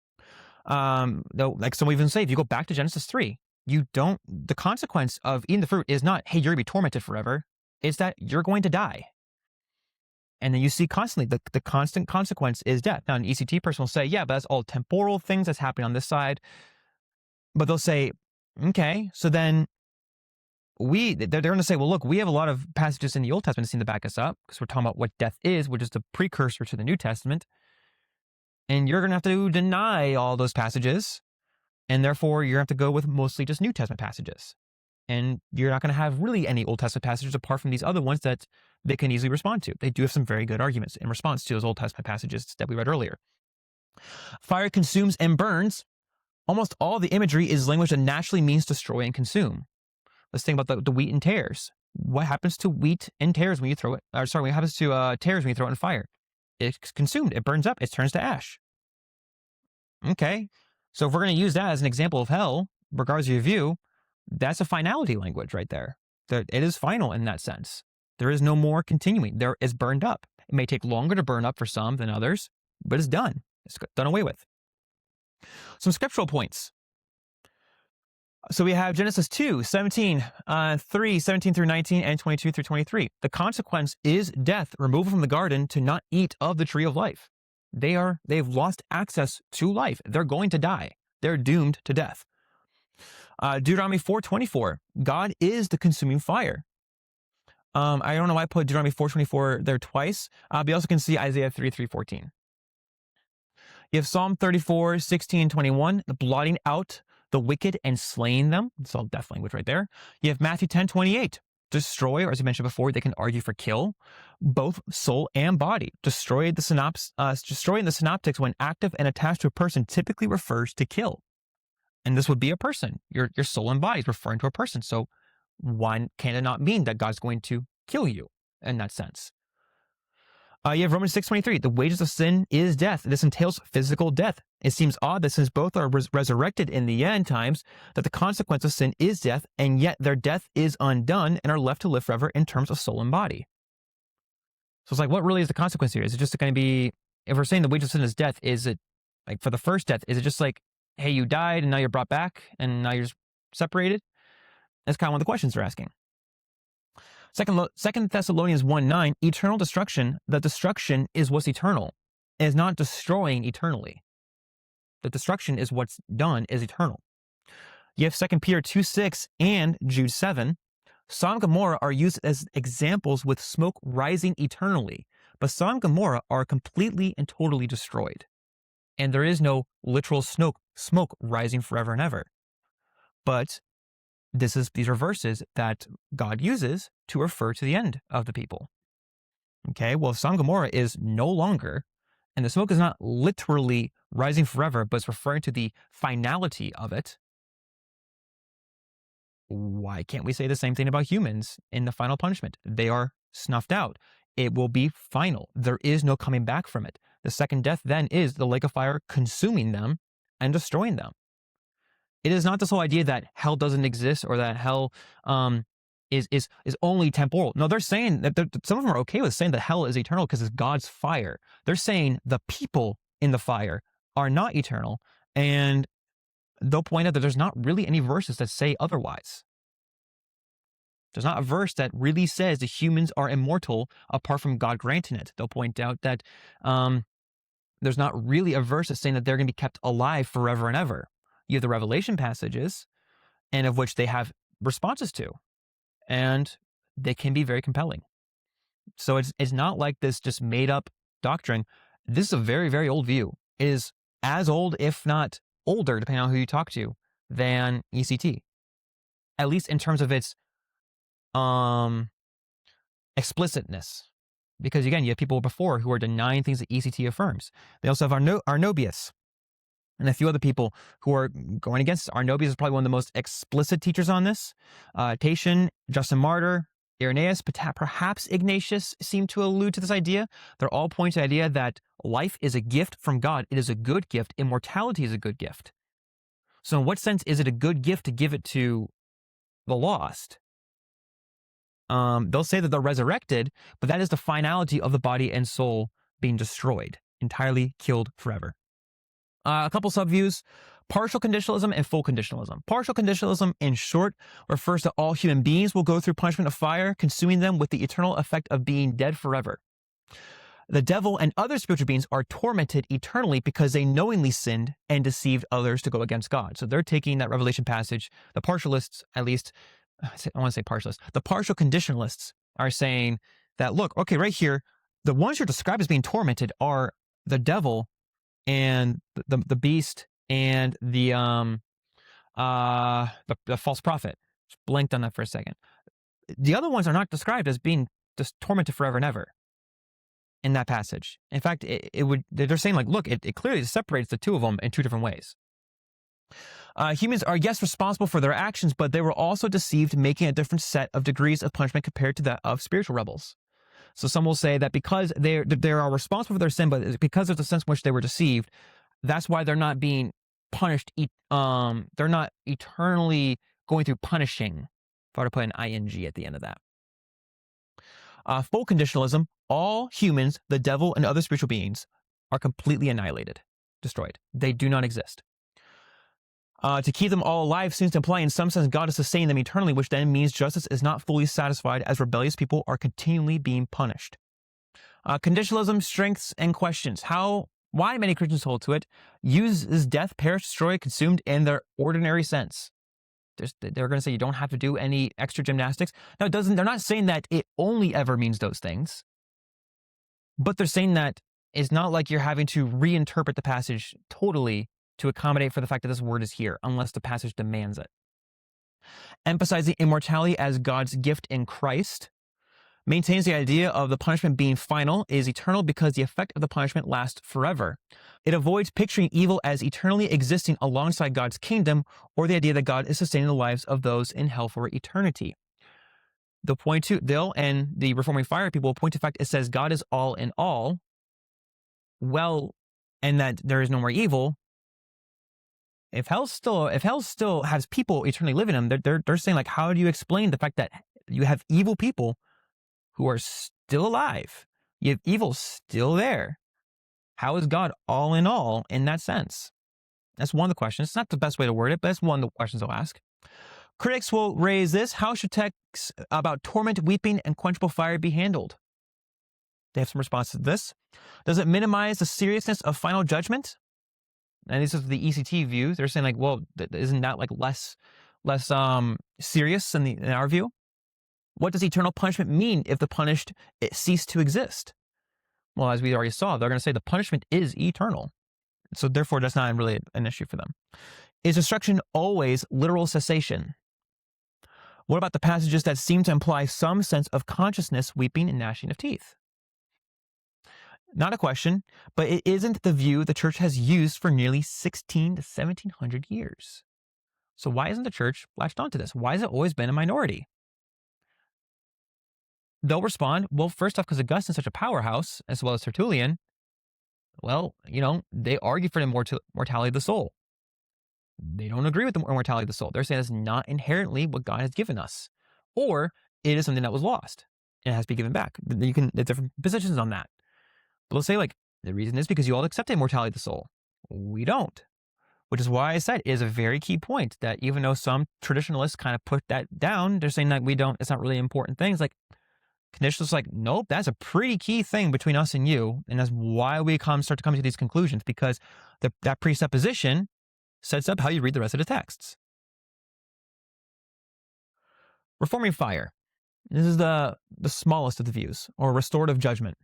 Though, like some even say, if you go back to Genesis 3, the consequence of eating the fruit is not, hey, you're going to be tormented forever. It's that you're going to die. And then you see constantly the constant consequence is death. Now, an ECT person will say, yeah, but that's all temporal things that's happening on this side. But they'll say, okay, so then they're going to say, well, look, we have a lot of passages in the Old Testament that seem to back us up because we're talking about what death is, which is the precursor to the New Testament. And you're going to have to deny all those passages. And therefore, you have to go with mostly just New Testament passages. And you're not going to have really any Old Testament passages apart from these other ones that they can easily respond to. They do have some very good arguments in response to those Old Testament passages that we read earlier. Fire consumes and burns. Almost all the imagery is language that naturally means destroy and consume. Let's think about the wheat and tares. What happens to wheat and tares when you throw it? What happens to tares when you throw it in fire? It's consumed. It burns up. It turns to ash. Okay. So if we're going to use that as an example of hell, regardless of your view, that's a finality language right there. That it is final in that sense. There is no more continuing. There is burned up. It may take longer to burn up for some than others, but it's done. It's done away with. Some scriptural points. So we have Genesis 2, 17, 3, 17 through 19, and 22 through 23. The consequence is death, removal from the garden to not eat of the tree of life. They've lost access to life. They're going to die. They're doomed to death. Deuteronomy 4:24. God is the consuming fire. I don't know why I put Deuteronomy 4:24 there twice. But you also can see Isaiah 3:14. You have Psalm 34, 16, 21, the blotting out the wicked and slaying them. It's all death language right there. You have Matthew 10:28. Destroy, or as I mentioned before, they can argue for kill, both soul and body. Destroying the synoptics when active and attached to a person typically refers to kill. And this would be a person. Your soul and body is referring to a person. So one can it not mean that God's going to kill you in that sense. You have Romans 6:23. The wages of sin is death. This entails physical death. It seems odd that since both are resurrected in the end times, that the consequence of sin is death, and yet their death is undone and are left to live forever in terms of soul and body. So it's like, what really is the consequence here? Is it just going to be, if we're saying the wages of sin is death, is it like for the first death, is it just like, hey, you died and now you're brought back and now you're just separated? That's kind of one of the questions they're asking. Second Thessalonians 1:9, eternal destruction. The destruction is what's eternal. It is not destroying eternally. The destruction is what's done is eternal. You have 2 Peter 2:6 and Jude 7. Sodom and Gomorrah are used as examples with smoke rising eternally, but Sodom and Gomorrah are completely and totally destroyed. And there is no literal smoke rising forever and ever. But these are verses that God uses to refer to the end of the people. Okay, well, if Sodom and Gomorrah is no longer, and the smoke is not literally rising forever, but it's referring to the finality of it, why can't we say the same thing about humans in the final punishment? They are snuffed out. It will be final. There is no coming back from it. The second death then is the lake of fire consuming them and destroying them. It is not this whole idea that hell doesn't exist or that hell is only temporal. No, they're saying that some of them are okay with saying that hell is eternal because it's God's fire. They're saying the people in the fire are not eternal, and they'll point out that there's not really any verses that say otherwise. There's not a verse that really says the humans are immortal apart from God granting it. They'll point out that there's not really a verse that's saying that they're going to be kept alive forever and ever. You have the Revelation passages, and of which they have responses to, and they can be very compelling. So it's not like this just made up doctrine. This is a very, very old view. It is as old, if not older, depending on who you talk to, than ECT. At least in terms of its explicitness. Because again, you have people before who are denying things that ECT affirms. They also have Arnobius and a few other people who are going against this. Arnobius is probably one of the most explicit teachers on this. Tatian, Justin Martyr, Irenaeus, perhaps Ignatius seem to allude to this idea. They're all pointing to the idea that life is a gift from God. It is a good gift. Immortality is a good gift. So in what sense is it a good gift to give it to the lost? They'll say that they're resurrected, but that is the finality of the body and soul being destroyed, entirely killed forever. A couple subviews: partial conditionalism and full conditionalism. Partial conditionalism, in short, refers to all human beings will go through punishment of fire, consuming them with the eternal effect of being dead forever. The devil and other spiritual beings are tormented eternally because they knowingly sinned and deceived others to go against God. So they're taking that Revelation passage. The partialists, at least, I want to say partialists, the partial conditionalists are saying that, look, okay, right here, the ones you're described as being tormented are the devil and the beast and the the false prophet. Just blanked on that for a second. The other ones are not described as being just tormented forever and ever in that passage. In fact, they're saying like, look, it clearly separates the two of them in two different ways. Humans are, yes, responsible for their actions, but they were also deceived, making a different set of degrees of punishment compared to that of spiritual rebels. So some will say that because they are responsible for their sin, but because of the sense in which they were deceived, that's why they're not being punished. They're not eternally going through punishing. If I were to put an ing at the end of that. Full conditionalism, all humans, the devil, and other spiritual beings are completely annihilated, destroyed. They do not exist. To keep them all alive seems to imply in some sense God is sustaining them eternally, which then means justice is not fully satisfied as rebellious people are continually being punished. Conditionalism, strengths, and questions. Why many Christians hold to it, uses death, perish, destroy, consumed in their ordinary sense. They're going to say you don't have to do any extra gymnastics. No, they're not saying that it only ever means those things, but they're saying that it's not like you're having to reinterpret the passage totally to accommodate for the fact that this word is here, unless the passage demands it. Emphasizing immortality as God's gift in Christ. Maintains the idea of the punishment being final, is eternal because the effect of the punishment lasts forever. It avoids picturing evil as eternally existing alongside God's kingdom, or the idea that God is sustaining the lives of those in hell for eternity. They'll and the Reforming Fire people will point to the fact it says God is all in all, well, and that there is no more evil. If hell still has people eternally living in them, they're saying, like, how do you explain the fact that you have evil people who are still alive? You have evil still there. How is God all in that sense? That's one of the questions. It's not the best way to word it, but it's one of the questions they'll ask. Critics will raise this: how should texts about torment, weeping, and quenchable fire be handled? They have some responses to this. Does it minimize the seriousness of final judgment? And this is the ECT view. They're saying, like, well, isn't that like less serious in our view? What does eternal punishment mean if the punished cease to exist? Well, as we already saw, they're going to say the punishment is eternal. So therefore, that's not really an issue for them. Is destruction always literal cessation? What about the passages that seem to imply some sense of consciousness, weeping, and gnashing of teeth? Not a question, but it isn't the view the church has used for nearly 16 to 1700 years. So why isn't the church latched onto this? Why has it always been a minority? They'll respond, well, first off, because Augustine's such a powerhouse, as well as Tertullian, well, they argue for the mortality of the soul. They don't agree with the immortality of the soul. They're saying it's not inherently what God has given us, or it is something that was lost and it has to be given back. There's different positions on that. But let's say, like, the reason is because you all accept the immortality of the soul. We don't. Which is why I said it is a very key point that even though some traditionalists kind of put that down, they're saying that it's not really important things. Like, conditionalists like, nope, that's a pretty key thing between us and you. And that's why we start to come to these conclusions, because that presupposition sets up how you read the rest of the texts. Reforming fire. This is the smallest of the views, or restorative judgment.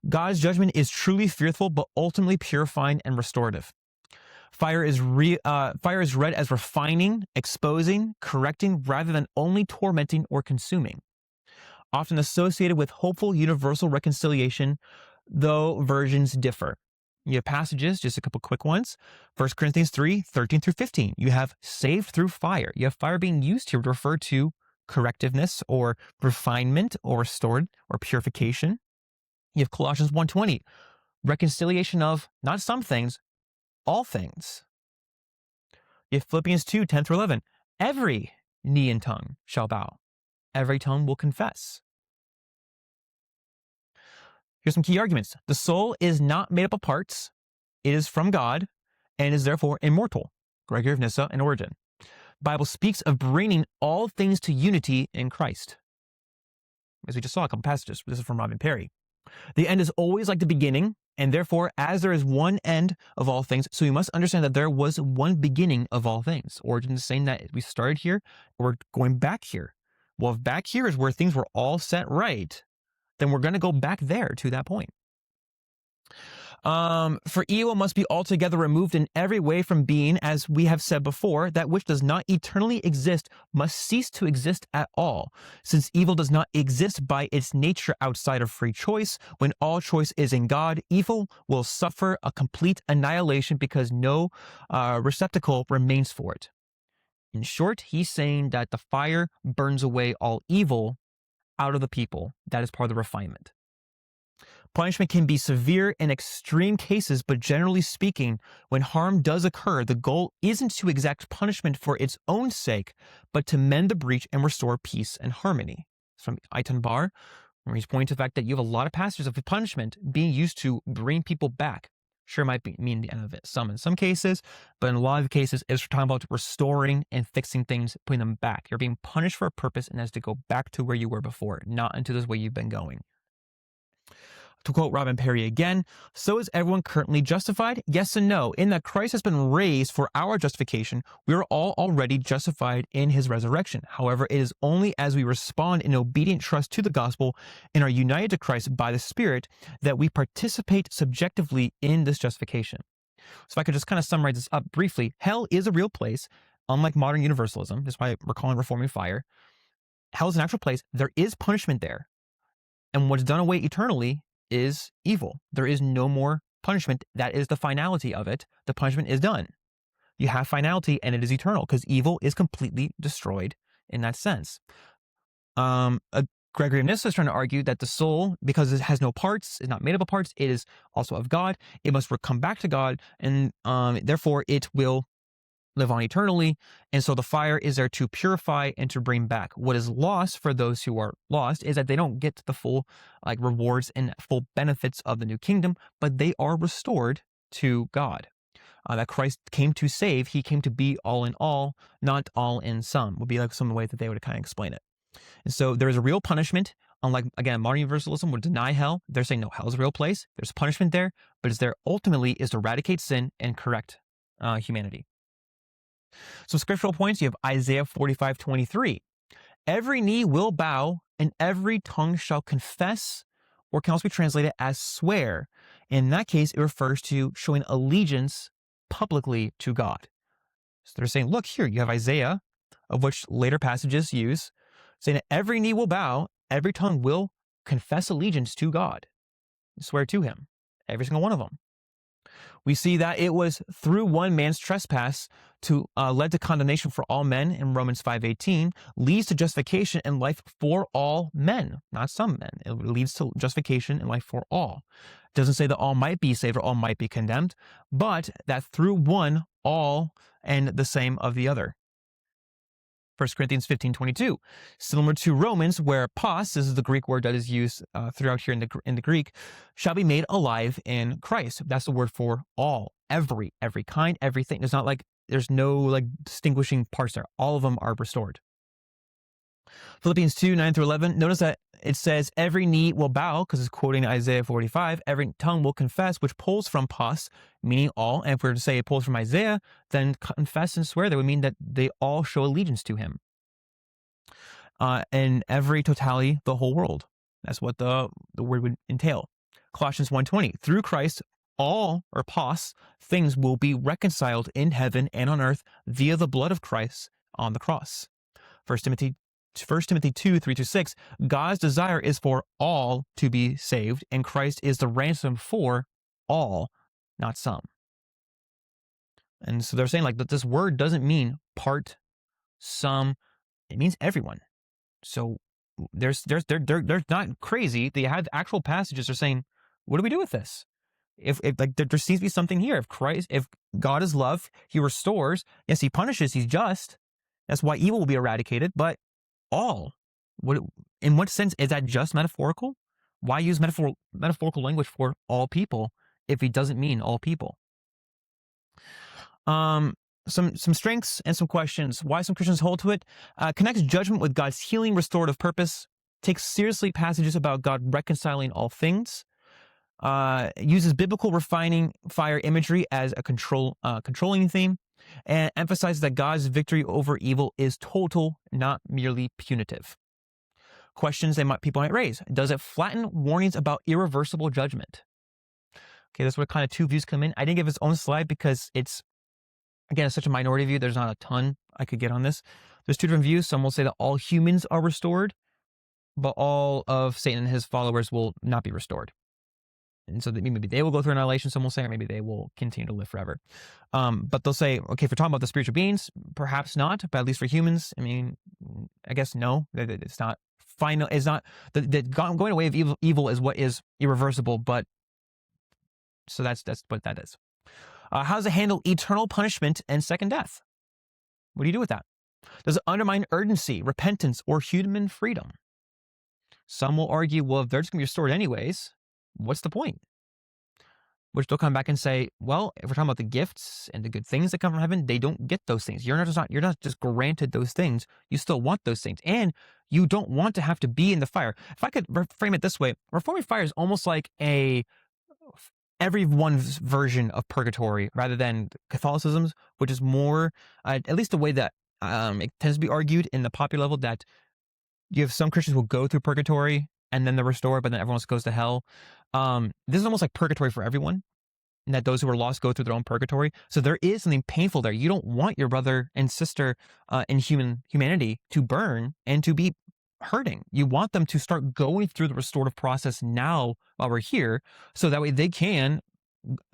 God's judgment is truly fearful, but ultimately purifying and restorative. Fire is read as refining, exposing, correcting, rather than only tormenting or consuming. Often associated with hopeful universal reconciliation, though versions differ. You have passages, just a couple quick ones. 1 Corinthians 3, 13 through 15. You have saved through fire. You have fire being used here to refer to correctiveness or refinement or restored or purification. You have Colossians 1:20, reconciliation of not some things, all things. You have Philippians 2, 10 through 11, every knee and tongue shall bow. Every tongue will confess. Here's some key arguments. The soul is not made up of parts. It is from God and is therefore immortal. Gregory of Nyssa and Origen. The Bible speaks of bringing all things to unity in Christ. As we just saw a couple passages. This is from Robin Perry. The end is always like the beginning, and therefore, as there is one end of all things, so we must understand that there was one beginning of all things. Origen is saying that we started here, we're going back here. Well, if back here is where things were all set right, then we're going to go back there to that point. For evil must be altogether removed in every way from being, as we have said before, that which does not eternally exist must cease to exist at all, since evil does not exist by its nature outside of free choice. When all choice is in God, evil will suffer a complete annihilation because no receptacle remains for it. In short, he's saying that the fire burns away all evil out of the people. That is part of the refinement. Punishment can be severe in extreme cases, but generally speaking, when harm does occur, the goal isn't to exact punishment for its own sake, but to mend the breach and restore peace and harmony. It's from Eitan Bar, where he's pointing to the fact that you have a lot of passages of punishment being used to bring people back. Sure, might mean the end of it in some cases, but in a lot of cases, it's talking about restoring and fixing things, putting them back. You're being punished for a purpose, and that's to go back to where you were before, not into this way you've been going. To quote Robin Perry again, so is everyone currently justified? Yes and no. In that Christ has been raised for our justification, we are all already justified in his resurrection. However, it is only as we respond in obedient trust to the gospel and are united to Christ by the Spirit that we participate subjectively in this justification. So if I could just kind of summarize this up briefly, hell is a real place, unlike modern universalism. That's why we're calling reforming fire. Hell is an actual place. There is punishment there. And what's done away eternally is evil. There is no more punishment. That is the finality of it. The punishment is done. You have finality and it is eternal because evil is completely destroyed in that sense. Gregory of Nyssa is trying to argue that the soul, because it has no parts, is not made up of parts, it is also of God. It must come back to God, and therefore it will live on eternally. And so the fire is there to purify and to bring back. What is lost for those who are lost is that they don't get the full rewards and full benefits of the new kingdom, but they are restored to God. That Christ came to save. He came to be all in all, not all in some, would be like some of the way that they would kind of explain it. And so there is a real punishment. Unlike, again, modern universalism would deny hell. They're saying, no, hell is a real place. There's punishment there, but it's there ultimately is to eradicate sin and correct humanity. So scriptural points, you have Isaiah 45:23. Every knee will bow and every tongue shall confess, or can also be translated as swear. In that case, it refers to showing allegiance publicly to God. So they're saying, look here, you have Isaiah, of which later passages use, saying that every knee will bow, every tongue will confess allegiance to God, swear to him, every single one of them. We see that it was through one man's trespass to led to condemnation for all men in Romans 5:18, leads to justification and life for all men, not some men. It leads to justification and life for all. It doesn't say that all might be saved or all might be condemned, but that through one, all, and the same of the other. 1 Corinthians 15:22, similar to Romans, where pos, this is the Greek word that is used throughout here in the Greek, shall be made alive in Christ. That's the word for all, every kind, everything. It's not like there's no distinguishing parts there. All of them are restored. Philippians 2:9-11. Notice that it says every knee will bow, because it's quoting Isaiah 45. Every tongue will confess, which pulls from pos, meaning all. And if we were to say it pulls from Isaiah, then confess and swear, that would mean that they all show allegiance to him. And every totality, the whole world. That's what the word would entail. Colossians 1:20. Through Christ, all, or pos, things will be reconciled in heaven and on earth via the blood of Christ on the cross. 1 Timothy 2:3-6, God's desire is for all to be saved, and Christ is the ransom for all, not some. And so they're saying that this word doesn't mean part, some, it means everyone. So they're not crazy. They have actual passages that are saying, what do we do with this? If there seems to be something here. If God is love, he restores. Yes, he punishes, he's just. That's why evil will be eradicated, but all. In what sense is that just metaphorical? Why use metaphorical language for all people if he doesn't mean all people? Some strengths and some questions. Why some Christians hold to it. Connects judgment with God's healing, restorative purpose. Takes seriously passages about God reconciling all things. Uses biblical refining fire imagery as a controlling theme. And emphasizes that God's victory over evil is total, not merely punitive. Questions people might raise. Does it flatten warnings about irreversible judgment? Okay, that's where kind of two views come in. I didn't give his own slide because it's, again, it's such a minority view. There's not a ton I could get on this. There's two different views. Some will say that all humans are restored, but all of Satan and his followers will not be restored. And so maybe they will go through annihilation, some will say, or maybe they will continue to live forever. But they'll say, okay, if we're talking about the spiritual beings, perhaps not, but at least for humans, I mean, I guess no. It's not final. It's not, the going away of evil is what is irreversible, but so that's what that is. How does it handle eternal punishment and second death? What do you do with that? Does it undermine urgency, repentance, or human freedom? Some will argue, well, if they're just going to be restored anyways, what's the point? Which they'll come back and say, well, if we're talking about the gifts and the good things that come from heaven, they don't get those things. You're not just granted those things. You still want those things. And you don't want to have to be in the fire. If I could frame it this way, reforming fire is almost like everyone's version of purgatory rather than Catholicism's, which is more, at least the way that it tends to be argued in the popular level, that you have some Christians who go through purgatory and then they're restored, but then everyone else goes to hell. This is almost like purgatory for everyone, and that those who are lost go through their own purgatory. So there is something painful there. You don't want your brother and sister in humanity to burn and to be hurting. You want them to start going through the restorative process now while we're here, so that way they can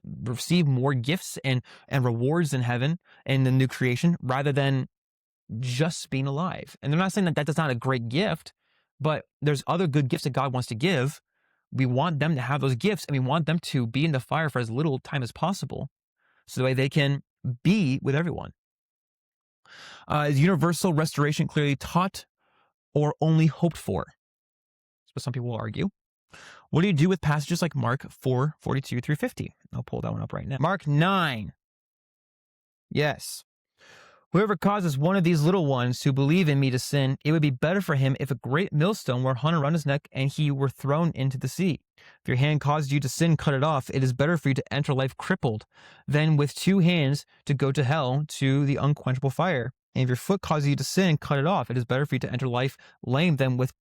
receive more gifts and rewards in heaven and the new creation, rather than just being alive. And they're not saying that that's not a great gift, but there's other good gifts that God wants to give. We want them to have those gifts, and we want them to be in the fire for as little time as possible, so the way they can be with everyone. Is universal restoration clearly taught or only hoped for? That's what some people will argue. What do you do with passages like Mark 4:42 through 50? I'll pull that one up right now. Mark 9. Yes. Whoever causes one of these little ones who believe in me to sin, it would be better for him if a great millstone were hung around his neck and he were thrown into the sea. If your hand causes you to sin, cut it off. It is better for you to enter life crippled than with 2 hands to go to hell, to the unquenchable fire. And if your foot causes you to sin, cut it off. It is better for you to enter life lame than with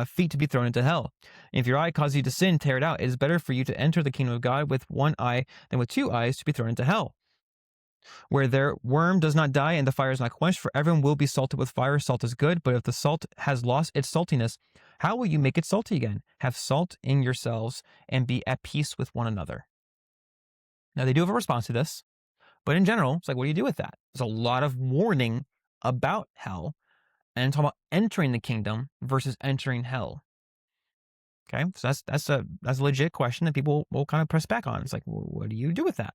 feet to be thrown into hell. And if your eye causes you to sin, tear it out. It is better for you to enter the kingdom of God with 1 eye than with 2 eyes to be thrown into hell, where their worm does not die and the fire is not quenched. For everyone will be salted with fire. Salt is good, but if the salt has lost its saltiness, how will you make it salty again? Have salt in yourselves and be at peace with one another. Now, they do have a response to this, but in general, it's like, what do you do with that? There's a lot of warning about hell and talk about entering the kingdom versus entering hell. Okay, so that's a legit question that people will kind of press back on. It's like, well, what do you do with that?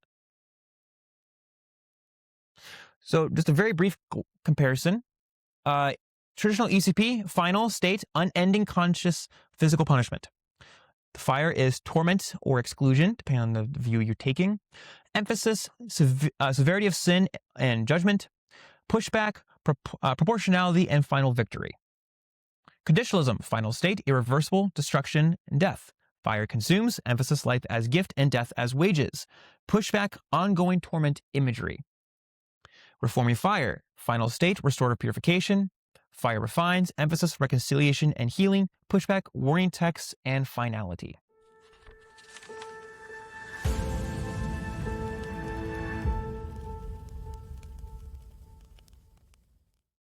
So just a very brief comparison. Traditional ECP, final state, unending conscious physical punishment. The fire is torment or exclusion, depending on the view you're taking. Emphasis, severity of sin and judgment. Pushback, proportionality, and final victory. Conditionalism, final state, irreversible, destruction, and death. Fire consumes, emphasis, life as gift and death as wages. Pushback, ongoing torment imagery. Reforming fire, final state, restorative purification. Fire refines, emphasis, reconciliation and healing. Pushback, warning texts, and finality.